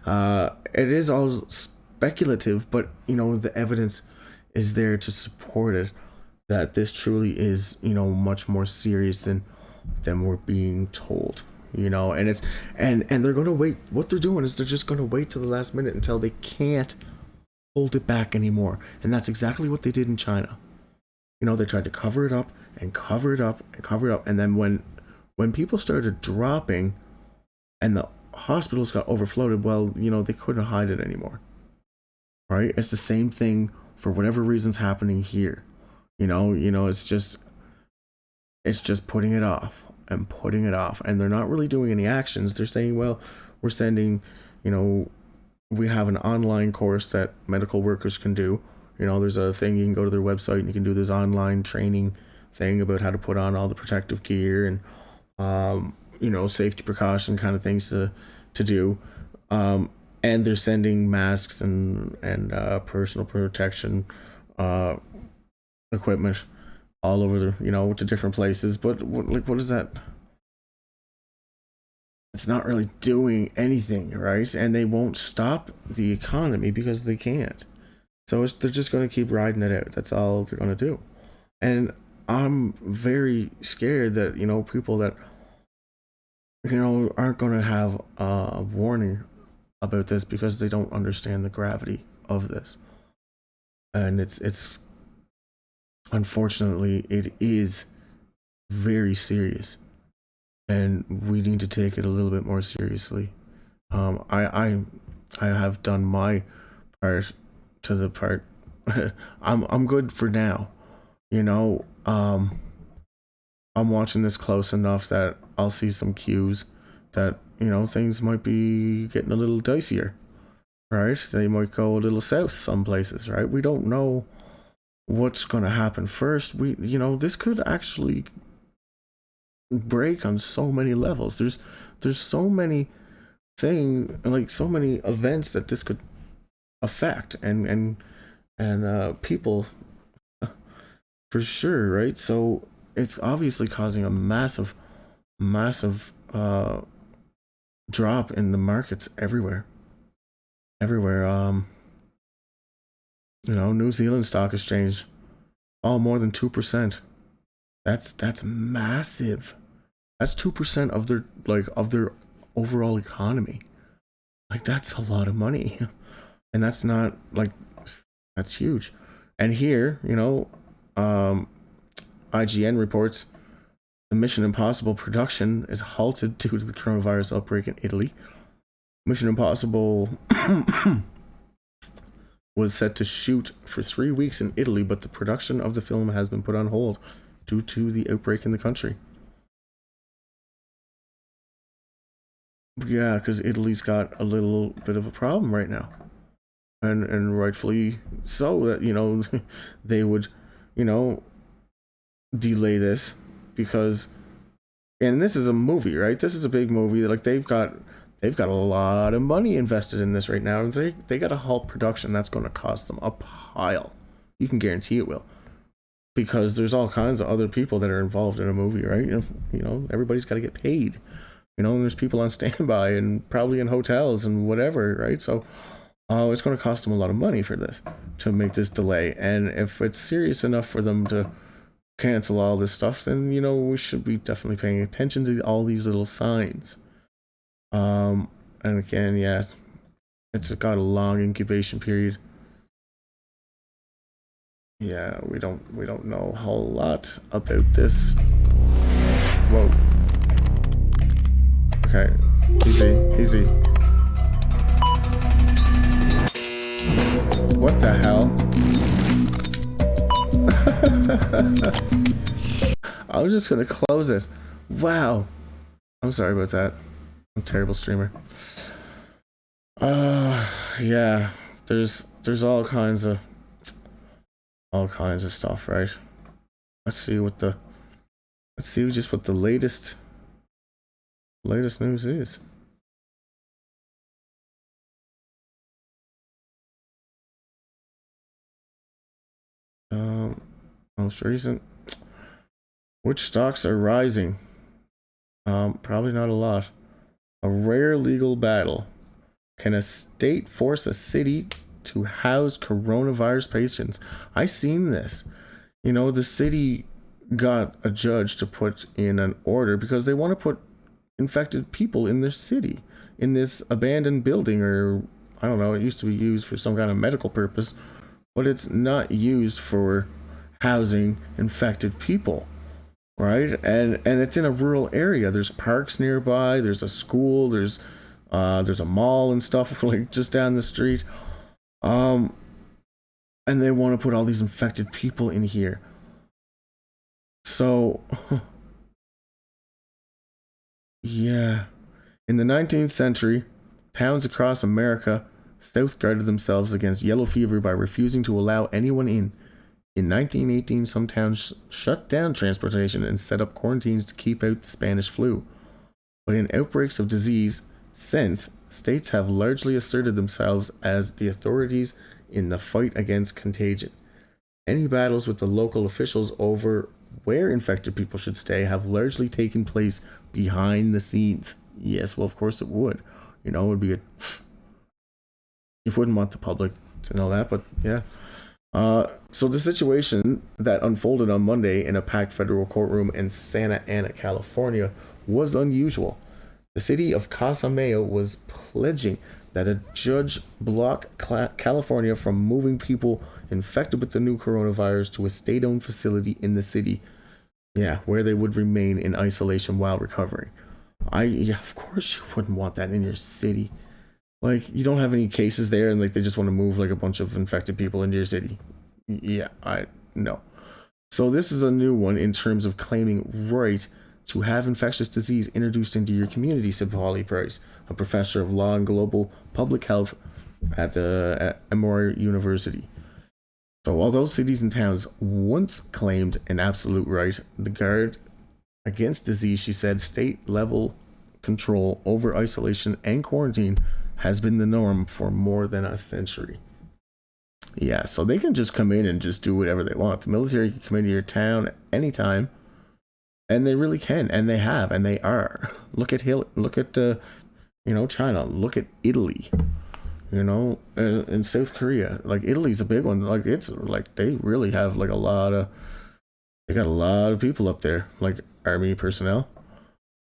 it is all speculative, but the evidence is there to support it, that this truly is much more serious than we're being told. And it's and they're gonna wait. What they're doing is they're just gonna wait till the last minute until they can't hold it back anymore. And that's exactly what they did in China. They tried to cover it up and cover it up and cover it up, and then when people started dropping and the hospitals got overflowed, well, they couldn't hide it anymore, right? It's the same thing for whatever reason's happening here. It's just putting it off and putting it off, and they're not really doing any actions. They're saying, well, we're sending, we have an online course that medical workers can do. There's a thing, you can go to their website and you can do this online training thing about how to put on all the protective gear and safety precaution kind of things to do, and they're sending masks and personal protection equipment all over the to different places. But what is that? It's not really doing anything, right? And they won't stop the economy because they can't. So they're just going to keep riding it out. That's all they're going to do. And I'm very scared that people that aren't going to have a warning about this because they don't understand the gravity of this. And it's unfortunately, it is very serious, and we need to take it a little bit more seriously. I have done my part to the part. I'm good for now. I'm watching this close enough that I'll see some cues that things might be getting a little dicier, right? They might go a little south some places, right? We don't know what's going to happen first. This could actually break on so many levels. There's so many so many events that this could affect, and people for sure, right? So it's obviously causing a massive drop in the markets everywhere. New Zealand Stock Exchange, more than 2%. That's massive. That's 2% of their overall economy. That's a lot of money. And that's not that's huge. And here, IGN reports the Mission Impossible production is halted due to the coronavirus outbreak in Italy. Mission Impossible was set to shoot for 3 weeks in Italy, but the production of the film has been put on hold due to the outbreak in the country. Yeah, because Italy's got a little bit of a problem right now. And rightfully so, that, they would, delay this because, and this is a movie, right? This is a big movie. They've got a lot of money invested in this right now, and they got to halt production. That's going to cost them a pile You can guarantee it will. Because there's all kinds of other people that are involved in a movie, right? Everybody's got to get paid. And there's people on standby and probably in hotels and whatever, right? So it's going to cost them a lot of money for this, to make this delay. And if it's serious enough for them to cancel all this stuff, then, we should be definitely paying attention to all these little signs. And again, yeah, it's got a long incubation period. Yeah, we don't know a whole lot about this. Whoa. Okay, easy. What the hell? I was just gonna close it. Wow. I'm sorry about that. I'm a terrible streamer. Yeah. There's all kinds of stuff, right? Let's see what the latest news is. Most recent. Which stocks are rising? Probably not a lot. A rare legal battle. Can a state force a city to house coronavirus patients? I seen this. The city got a judge to put in an order because they want to put infected people in their city, in this abandoned building, or I don't know, it used to be used for some kind of medical purpose, but it's not used for housing infected people, right? And it's in a rural area. There's parks nearby, there's a school, there's a mall and stuff like just down the street. And they want to put all these infected people in here. So yeah. In the 19th century, towns across America safeguarded themselves against yellow fever by refusing to allow anyone in. In 1918, some towns shut down transportation and set up quarantines to keep out the Spanish flu. But in outbreaks of disease since, states have largely asserted themselves as the authorities in the fight against contagion. Any battles with the local officials over where infected people should stay have largely taken place behind the scenes. Yes, well, of course it would. It would be you wouldn't want the public to know that, but yeah. So the situation that unfolded on Monday in a packed federal courtroom in Santa Ana, California, was unusual. The city of Casameo was pledging that a judge block California from moving people infected with the new coronavirus to a state-owned facility in the city, where they would remain in isolation while recovering. Of course you wouldn't want that in your city. Like, you don't have any cases there, and like they just want to move like a bunch of infected people into your city. No. So this is a new one in terms of claiming right to have infectious disease introduced into your community, said Polly Price, a professor of law and global public health at Emory University. So although cities and towns once claimed an absolute right, the guard against disease, she said, state-level control over isolation and quarantine has been the norm for more than a century. Yeah, so they can just come in and just do whatever they want. The military can come into your town anytime, and they really can, and they have, and they are. Look at China. Look at Italy. In South Korea, like Italy's a big one. Like it's like they really have like they got a lot of people up there, like army personnel.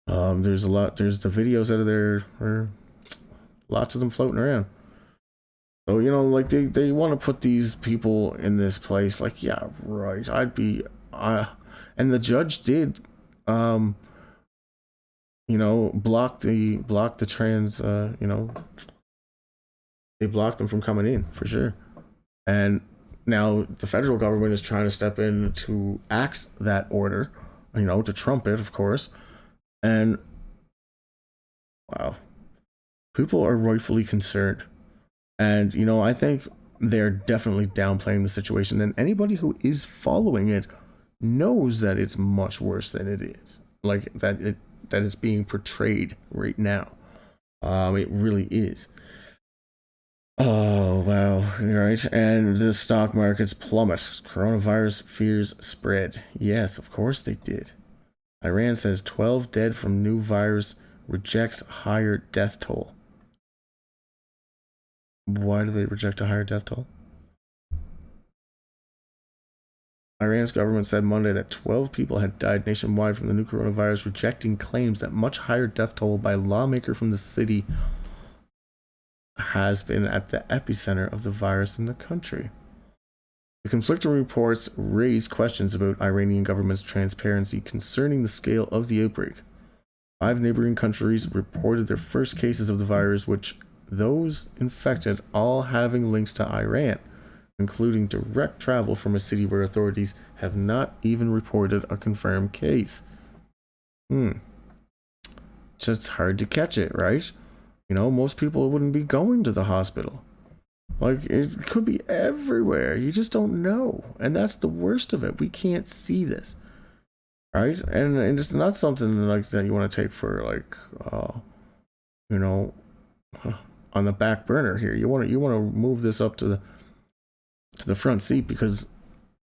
There's the videos out of there, or lots of them floating around. So like they want to put these people in this place. Like, yeah, right. And the judge did block the trans they blocked them from coming in for sure. And now the federal government is trying to step in to axe that order, to trump it, of course. And wow, people are rightfully concerned. And I think they're definitely downplaying the situation, and anybody who is following it knows that it's much worse than it is. Like that it's being portrayed right now. It really is. Oh, wow. Right. And the stock markets plummet. Coronavirus fears spread. Yes, of course they did. Iran says 12 dead from new virus, rejects higher death toll. Why do they reject a higher death toll? Iran's government said Monday that 12 people had died nationwide from the new coronavirus, rejecting claims that much higher death toll by a lawmaker from the city has been at the epicenter of the virus in the country. The conflicting reports raise questions about Iranian government's transparency concerning the scale of the outbreak. 5 neighboring countries reported their first cases of the virus, which those infected all having links to Iran, including direct travel from a city where authorities have not even reported a confirmed case. Just hard to catch it, right? You know, most people wouldn't be going to the hospital. Like, it could be everywhere. You just don't know. And that's the worst of it. We can't see this. Right? And it's not something like that you want to take for, like, you know, on the back burner here. You want to move this up to the front seat, because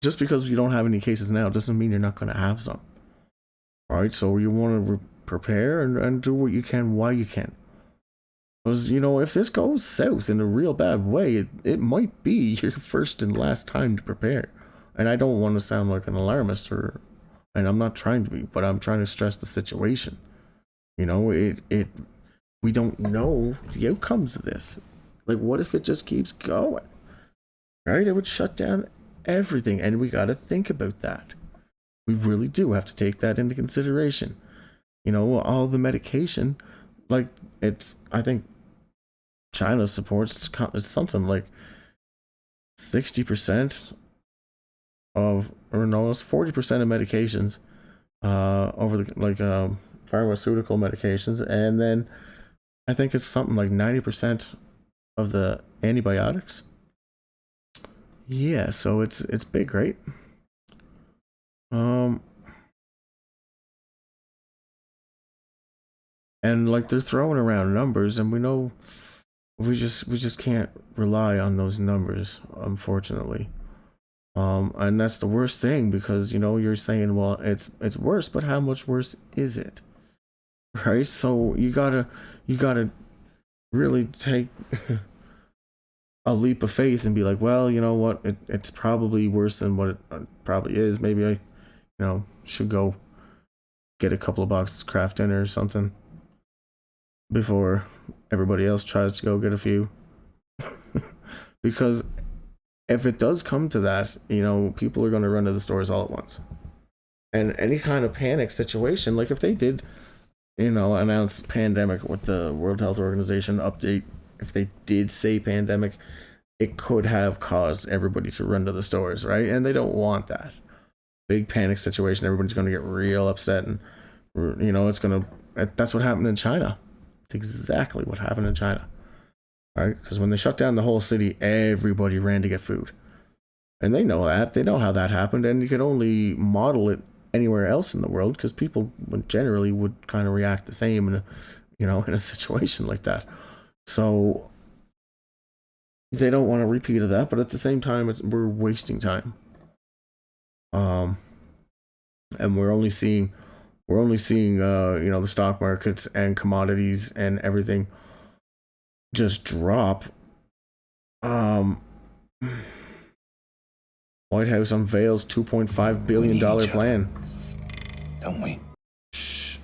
just because you don't have any cases now doesn't mean you're not going to have some. All right? So you want to prepare and do what you can while you can. Because, you know, if this goes south in a real bad way, it might be your first and last time to prepare. And I don't want to sound like an alarmist, and I'm not trying to be, but I'm trying to stress the situation. You know, we don't know the outcomes of this. Like, what if it just keeps going? Right? It would shut down everything, and we got to think about that. We really do have to take that into consideration. You know, all the medication, like, I think China supports, it's something like 60% of, or no, it's 40% of medications, over the, like, pharmaceutical medications, and then I think it's something like 90% of the antibiotics. Yeah, so it's big, right? And like, they're throwing around numbers, and we know we just can't rely on those numbers, unfortunately. And that's the worst thing, because, you know, you're saying, well, it's worse, but how much worse is it? Right? So you gotta really take a leap of faith and be like, well, you know what, it's probably worse than what it probably is. Maybe I, you know, should go get a couple of boxes of Kraft Dinner or something before everybody else tries to go get a few. Because if it does come to that, you know, people are going to run to the stores all at once. And any kind of panic situation, like if they did, you know, announce pandemic with the World Health Organization update, if they did say pandemic, it could have caused everybody to run to the stores, right? And they don't want that. Big panic situation, everybody's going to get real upset, and, you know, that's what happened in China. It's exactly what happened in China. Right? Because when they shut down the whole city, everybody ran to get food. And they know that. They know how that happened, and you can only model it anywhere else in the world, because people generally would kind of react the same in a situation like that. So they don't want a repeat of that, but at the same time, we're wasting time. And we're only seeing you know, the stock markets and commodities and everything just drop. White House unveils $2.5 billion plan. Don't we? Shh.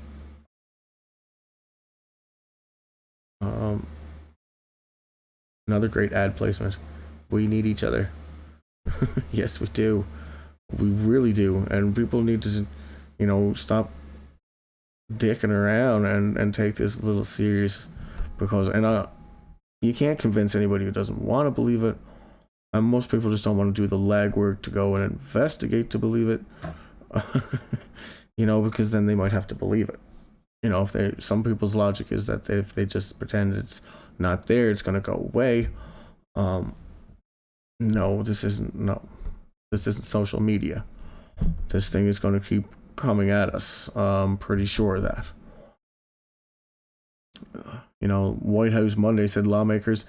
Another great ad placement. We need each other. Yes, we do. We really do. And people need to, you know, stop dicking around and take this a little serious, because you can't convince anybody who doesn't want to believe it. And most people just don't want to do the legwork to go and investigate to believe it. You know, because then they might have to believe it. You know, some people's logic is that if they just pretend it's not there, it's going to go away. No, this isn't social media. This thing is going to keep coming at us. I'm pretty sure of that. You know, White House Monday said lawmakers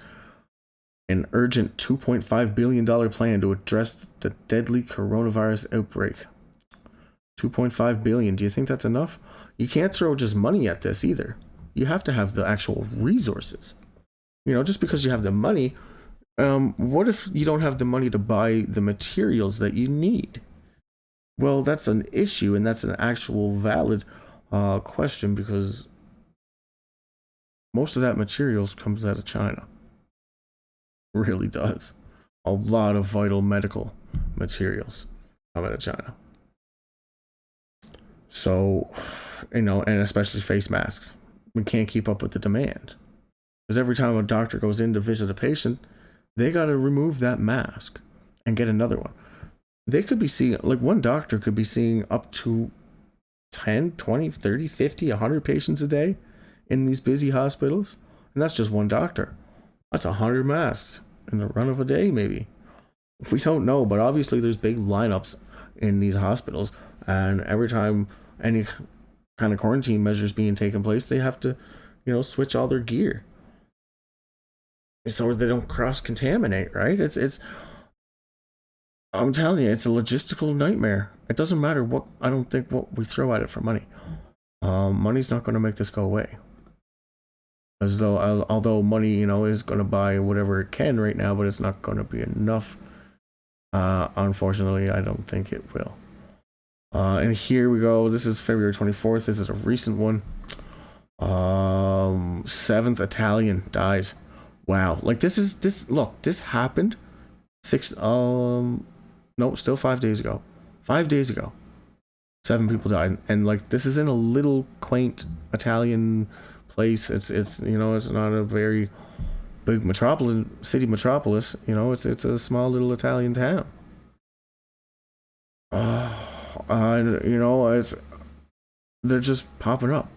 an urgent $2.5 billion plan to address the deadly coronavirus outbreak. $2.5 billion. Do you think that's enough? You can't throw just money at this either. You have to have the actual resources. Just because you have the money, what if you don't have the money to buy the materials that you need? Well, that's an issue, and that's an actual valid question, because most of that materials comes out of China. It really does. A lot of vital medical materials come out of China. So, and especially face masks. We can't keep up with the demand. Because every time a doctor goes in to visit a patient, they got to remove that mask and get another one. They could be seeing, one doctor could be seeing up to 10, 20, 30, 50, 100 patients a day in these busy hospitals. And that's just one doctor. That's 100 masks in the run of a day, maybe. We don't know, but obviously there's big lineups in these hospitals. And every time any kind of quarantine measures being taken place, they have to, switch all their gear. So they don't cross-contaminate, right? I'm telling you, it's a logistical nightmare. It doesn't matter I don't think what we throw at it for money. Money's not going to make this go away. Although money, is going to buy whatever it can right now, but it's not going to be enough. Unfortunately, I don't think it will. And here we go. This is February 24th. This is a recent one. 7th Italian dies. Wow. This happened still 5 days ago. 5 days ago. 7 people died. And this is in a little quaint Italian place. It's not a very big city metropolis. It's a small little Italian town. They're just popping up.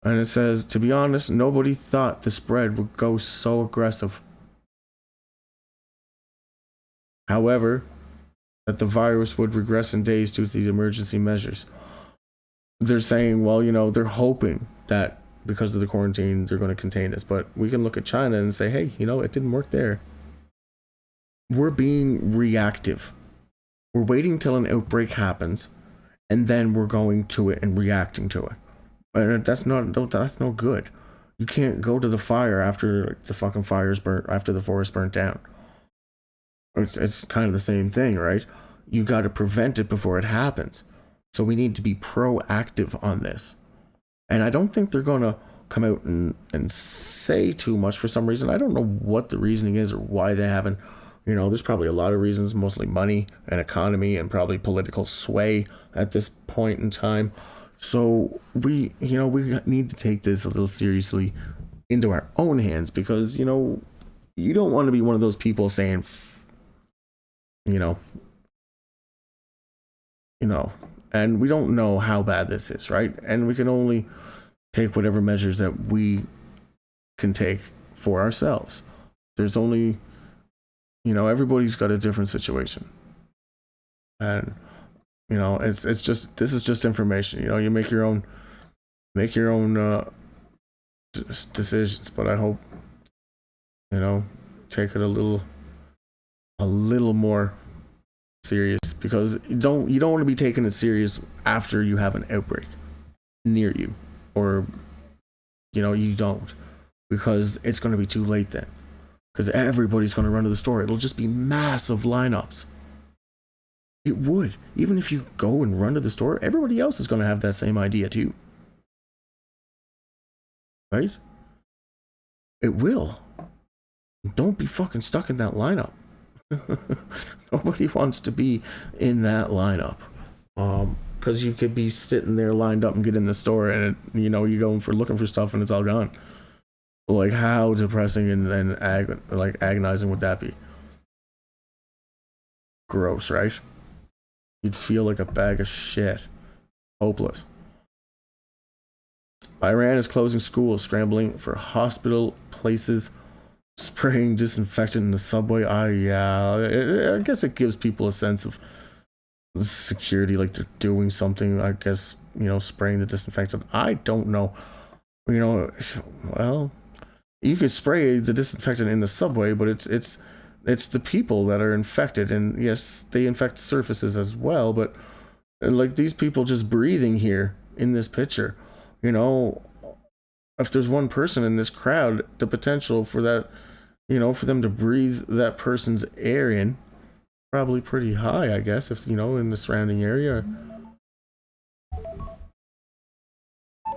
And it says, to be honest, nobody thought the spread would go so aggressive. However, that the virus would regress in days due to the emergency measures. They're saying, they're hoping that because of the quarantine, they're going to contain this. But we can look at China and say, hey, it didn't work there. We're being reactive. We're waiting till an outbreak happens, and then we're going to it and reacting to it. And that's no good. You can't go to the fire after the fucking fire's burnt, after the forest burnt down. It's kind of the same thing, right? You got to prevent it before it happens. So we need to be proactive on this. And I don't think they're going to come out and say too much for some reason. I don't know what the reasoning is or why they haven't. There's probably a lot of reasons, mostly money and economy and probably political sway at this point in time. So we need to take this a little seriously into our own hands, because, you don't want to be one of those people saying, and we don't know how bad this is, right? And we can only take whatever measures that we can take for ourselves. There's only, everybody's got a different situation. And, this is just information. You make your own decisions, but I hope, take it a little more serious, because you don't want to be taking it serious after you have an outbreak near you, or you don't, because it's going to be too late then, because everybody's going to run to the store. It'll just be massive lineups. It would. Even if you go and run to the store, everybody else is going to have that same idea too, right? It will. Don't be fucking stuck in that lineup. Nobody wants to be in that lineup, because you could be sitting there lined up and get in the store, and you go looking for stuff and it's all gone. How depressing and agonizing would that be? Gross, right? You'd feel like a bag of shit. Hopeless. Iran is closing schools, scrambling for hospital places, spraying disinfectant in the subway. I guess it gives people a sense of security, like they're doing something. I guess, spraying the disinfectant. I don't know. Well, you could spray the disinfectant in the subway, but it's the people that are infected, and yes, they infect surfaces as well, but like these people just breathing here in this picture, you know, if there's one person in this crowd, the potential for that, you know, for them to breathe that person's air in, probably pretty high, I guess, if, you know, in the surrounding area.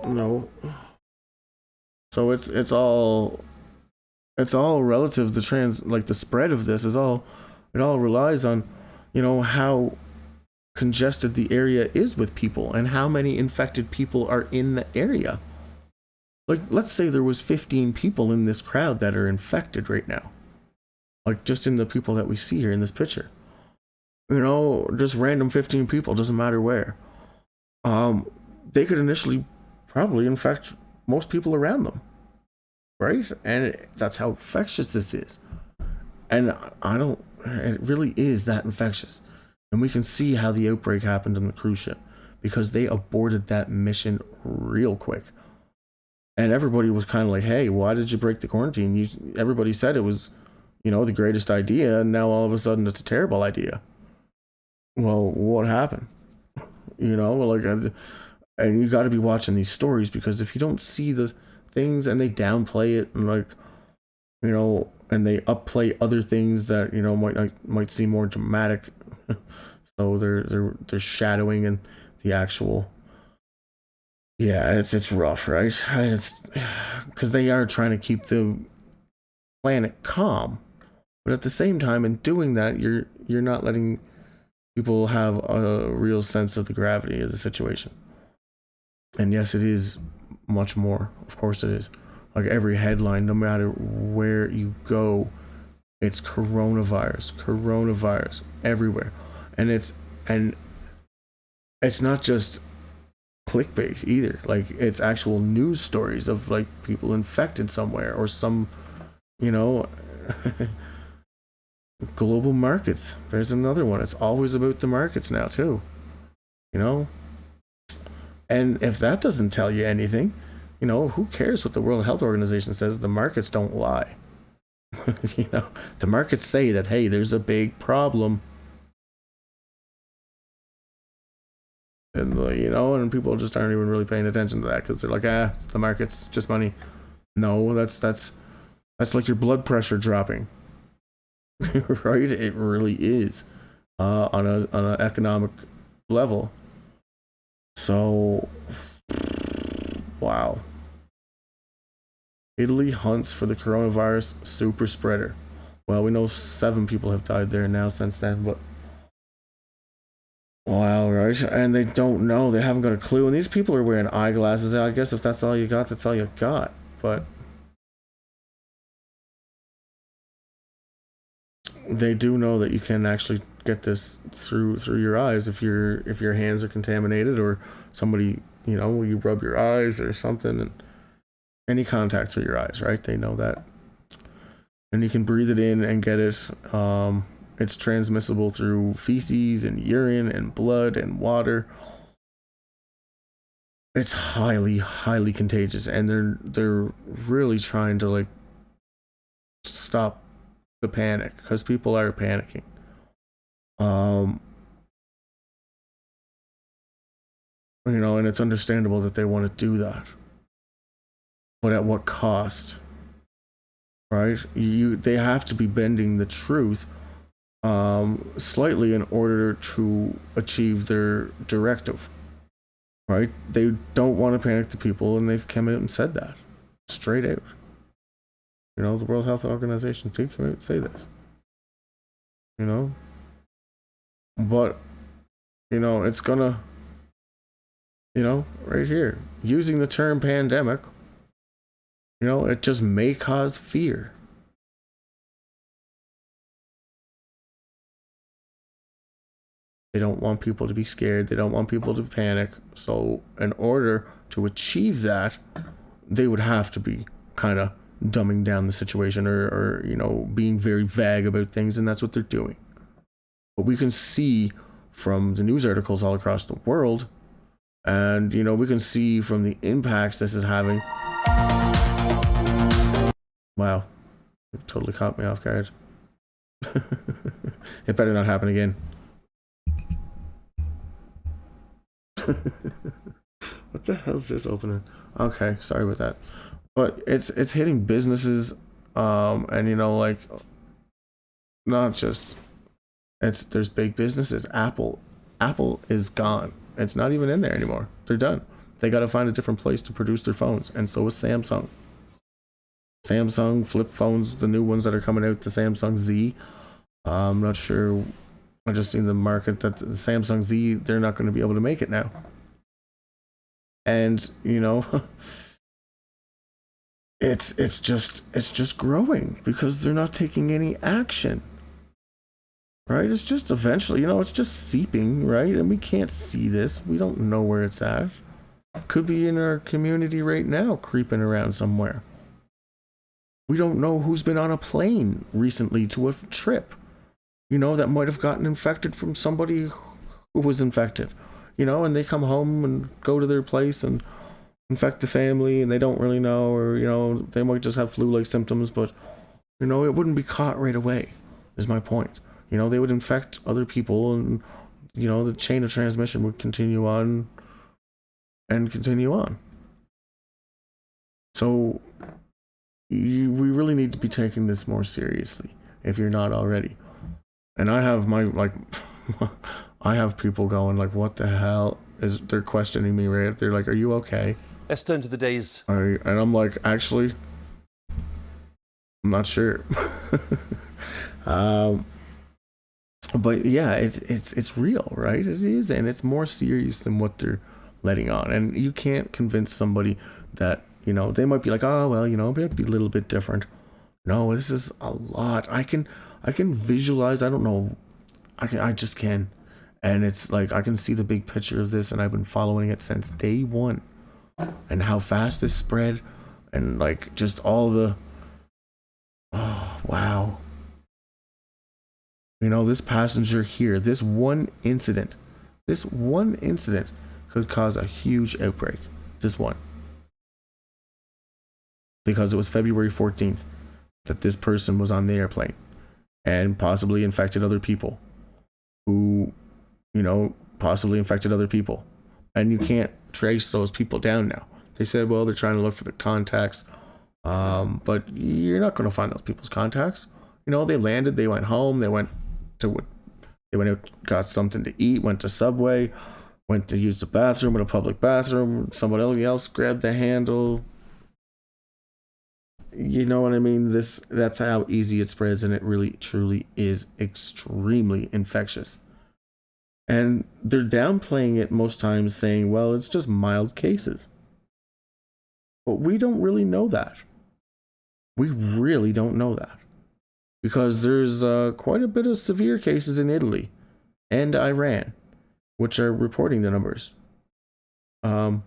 No. So it's all relative. The spread of this is all, it all relies on, you know, how congested the area is with people and how many infected people are in the area. Like, let's say there was 15 people in this crowd that are infected right now. Like, just in the people that we see here in this picture. You know, just random 15 people, doesn't matter where. They could initially probably infect most people around them. Right? And that's how infectious this is. And it really is that infectious. And we can see how the outbreak happened on the cruise ship, because they aborted that mission real quick. And everybody was kind of like, hey, why did you break the quarantine? Everybody said it was, you know, the greatest idea, and now all of a sudden it's a terrible idea. Well, what happened? You know, like, and you got to be watching these stories, because if you don't see the things and they downplay it, and like, you know, and they upplay other things that, you know, might seem more dramatic, so they're shadowing and the actual. Yeah, it's rough, right? It's because they are trying to keep the planet calm, but at the same time, in doing that, you're not letting people have a real sense of the gravity of the situation. And yes, it is much more. Of course, it is. Like every headline, no matter where you go, it's coronavirus everywhere, and it's not just clickbait either. Like, it's actual news stories of like people infected somewhere, or some, you know, global markets. There's another one. It's always about the markets now too, you know. And if that doesn't tell you anything, you know, who cares what the World Health Organization says? The markets don't lie. You know, the markets say that, hey, there's a big problem. And, you know, and people just aren't even really paying attention to that, because they're like, the market's just money. No, that's like your blood pressure dropping. Right? It really is, on an economic level. So, wow. Italy hunts for the coronavirus super spreader. Well, we know 7 people have died there now since then, but wow, right? And they don't know. They haven't got a clue. And these people are wearing eyeglasses. I guess if that's all you got, that's all you got. But they do know that you can actually get this through your eyes if your hands are contaminated, or somebody, you know, you rub your eyes or something, and any contact through your eyes, right? They know that. And you can breathe it in and get it. It's transmissible through feces and urine and blood and water. It's highly, highly contagious, and they're really trying to like stop the panic, because people are panicking. You know, and it's understandable that they want to do that, but at what cost? Right? They have to be bending the truth slightly in order to achieve their directive. Right? They don't want to panic the people, and they've come out and said that straight out. You know, the World Health Organization did come out and say this. You know? But, you know, it's gonna, you know, right here, using the term pandemic, you know, it just may cause fear. They don't want people to be scared. They don't want people to panic. So in order to achieve that, they would have to be kind of dumbing down the situation, or, you know, being very vague about things. And that's what they're doing. But we can see from the news articles all across the world, and, you know, we can see from the impacts this is having Wow. It totally caught me off guard. It better not happen again. What the hell is this opening? Okay, sorry about that. But it's hitting businesses, and you know, like, not just there's big businesses. Apple is gone. It's not even in there anymore. They're done. They got to find a different place to produce their phones, and so is Samsung. Samsung flip phones, the new ones that are coming out, the Samsung Z. I'm not sure. I just seen the market that the Samsung Z, they're not going to be able to make it now. And you know, it's just growing because they're not taking any action. Right? It's just eventually, you know, it's just seeping, right? And we can't see this. We don't know where it's at. Could be in our community right now, creeping around somewhere. We don't know who's been on a plane recently to a trip, you know, that might have gotten infected from somebody who was infected, you know, and they come home and go to their place and infect the family and they don't really know, or, you know, they might just have flu-like symptoms, but, you know, it wouldn't be caught right away, is my point. You know, they would infect other people and, you know, the chain of transmission would continue on and continue on. So we really need to be taking this more seriously if you're not already. And I have my, like, I have people going like, what the hell is, they're questioning me, right? They're like, are you okay? Let's turn to the days. And I'm like, actually, I'm not sure. But yeah, it's real, right? It is, and it's more serious than what they're letting on. And you can't convince somebody that, you know, they might be like, oh well, you know, it'd be a little bit different. No, this is a lot. I can visualize. I don't know. I just can, and it's like I can see the big picture of this, and I've been following it since day one, and how fast this spread, and like just all the. Oh wow. You know, this passenger here, this one incident could cause a huge outbreak. Just one. Because it was February 14th that this person was on the airplane and possibly infected other people who, you know, possibly infected other people. And you can't trace those people down now. They said, well, they're trying to look for the contacts, but you're not going to find those people's contacts. You know, they landed, they went home, they went out, got something to eat, went to Subway, went to use the bathroom in a public bathroom, somebody else grabbed the handle. You know what I mean? That's how easy it spreads, and it really truly is extremely infectious. And they're downplaying it most times, saying, well, it's just mild cases. But we don't really know that. We really don't know that. Because there's quite a bit of severe cases in Italy and Iran, which are reporting the numbers. And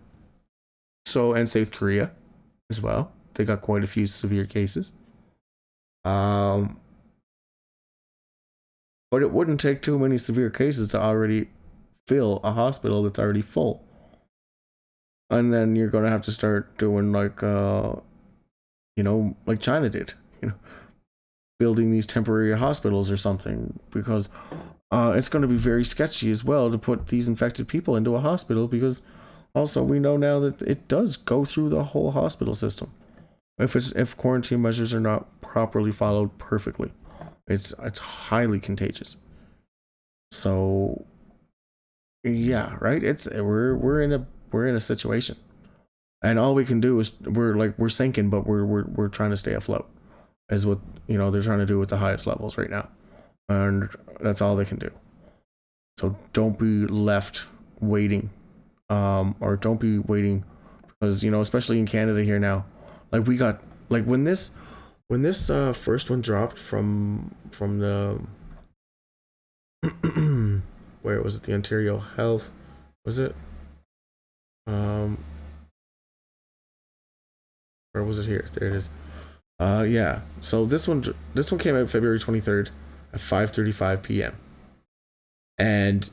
South Korea as well. They got quite a few severe cases. But it wouldn't take too many severe cases to already fill a hospital that's already full. And then you're going to have to start doing like, you know, like China did, you know, building these temporary hospitals or something, because it's going to be very sketchy as well to put these infected people into a hospital, because also we know now that it does go through the whole hospital system if quarantine measures are not properly followed perfectly. It's highly contagious. So yeah, right, we're in a situation, and all we can do is we're sinking, but we're trying to stay afloat, is what, you know, they're trying to do with the highest levels right now, and that's all they can do. So don't be left waiting, or don't be waiting, because, you know, especially in Canada here now, like we got, like when this first one dropped from the where was it, the Ontario Health, was it, where was it, here, there it is. Yeah, so this one came out February 23rd at 5:35 p.m. and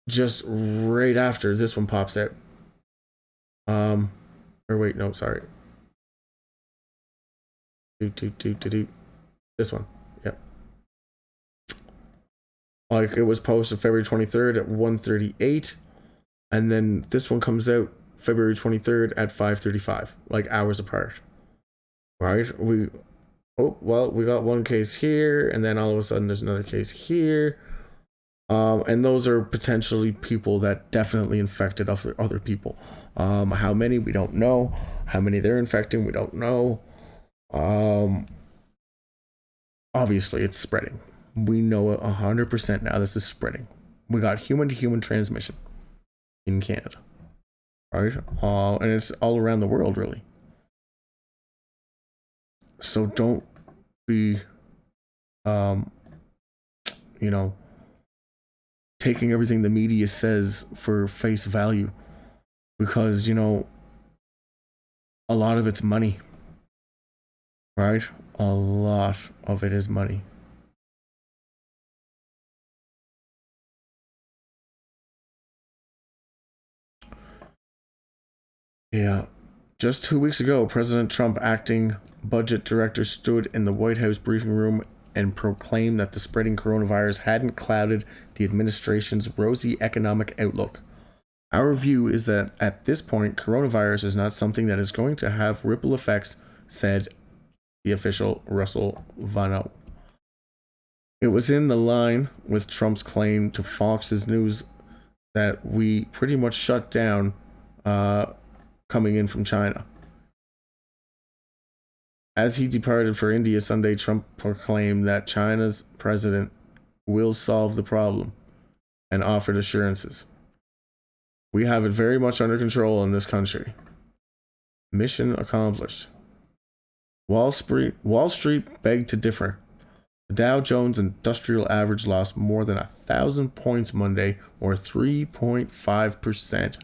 just right after this one pops out, or wait, no, sorry, This one. Yep. Like, it was posted February 23rd at 1:38, and then this one comes out February 23rd at 5:35, like hours apart. Right? We got one case here, and then all of a sudden there's another case here. And those are potentially people that definitely infected other people. How many, we don't know. How many they're infecting, we don't know. Obviously, it's spreading. We know it 100% now. This is spreading. We got human-to-human transmission in Canada, right? And it's all around the world, really. So don't be, taking everything the media says for face value, because, a lot of it's money, right? A lot of it is money. Yeah. Just 2 weeks ago, President Trump, acting budget director, stood in the White House briefing room and proclaimed that the spreading coronavirus hadn't clouded the administration's rosy economic outlook. Our view is that at this point, coronavirus is not something that is going to have ripple effects, said the official Russell Vano. It was in the line with Trump's claim to Fox's News that we pretty much shut down coming in from China. As he departed for India Sunday, Trump proclaimed that China's president will solve the problem and offered assurances. We have it very much under control in this country. Mission accomplished. Wall Street begged to differ. The Dow Jones Industrial Average lost more than 1,000 points Monday, or 3.5%.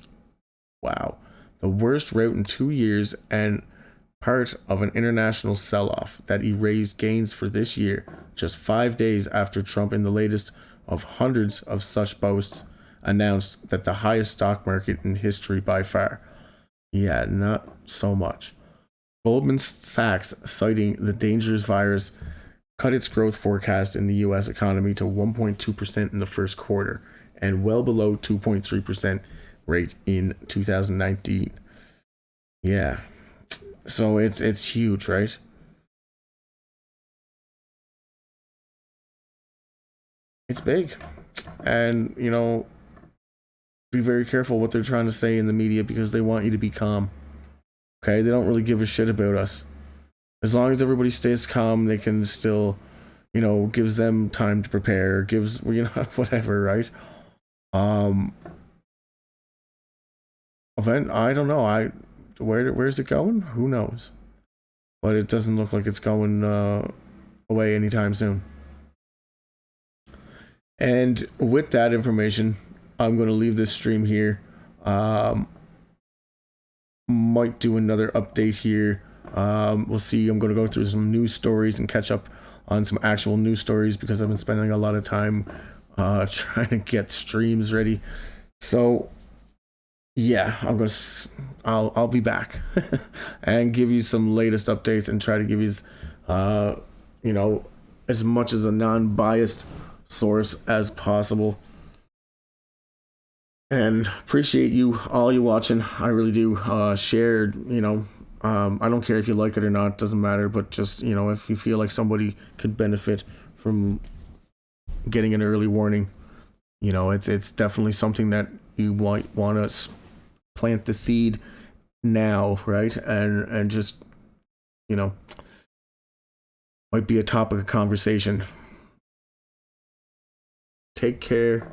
Wow. The worst rout in 2 years, and part of an international sell-off that erased gains for this year, just 5 days after Trump, in the latest of hundreds of such boasts, announced that the highest stock market in history by far. Yeah, not so much. Goldman Sachs, citing the dangerous virus, cut its growth forecast in the U.S. economy to 1.2% in the first quarter, and well below 2.3% rate in 2019. Yeah. So it's huge, right? It's big. And, be very careful what they're trying to say in the media, because they want you to be calm. Okay? They don't really give a shit about us. As long as everybody stays calm, they can still, gives them time to prepare, gives, whatever, right? Event, I don't know. Where's it going? Who knows? But it doesn't look like it's going away anytime soon. And with that information, I'm going to leave this stream here. Might do another update here. We'll see. I'm going to go through some news stories and catch up on some actual news stories, because I've been spending a lot of time trying to get streams ready. So yeah, I'll be back and give you some latest updates and try to give you as much as a non-biased source as possible. And appreciate all you watching. I really do. Share, I don't care if you like it or not, doesn't matter, but just, if you feel like somebody could benefit from getting an early warning, it's definitely something that you might want to plant the seed now, right? And just, might be a topic of conversation. Take care.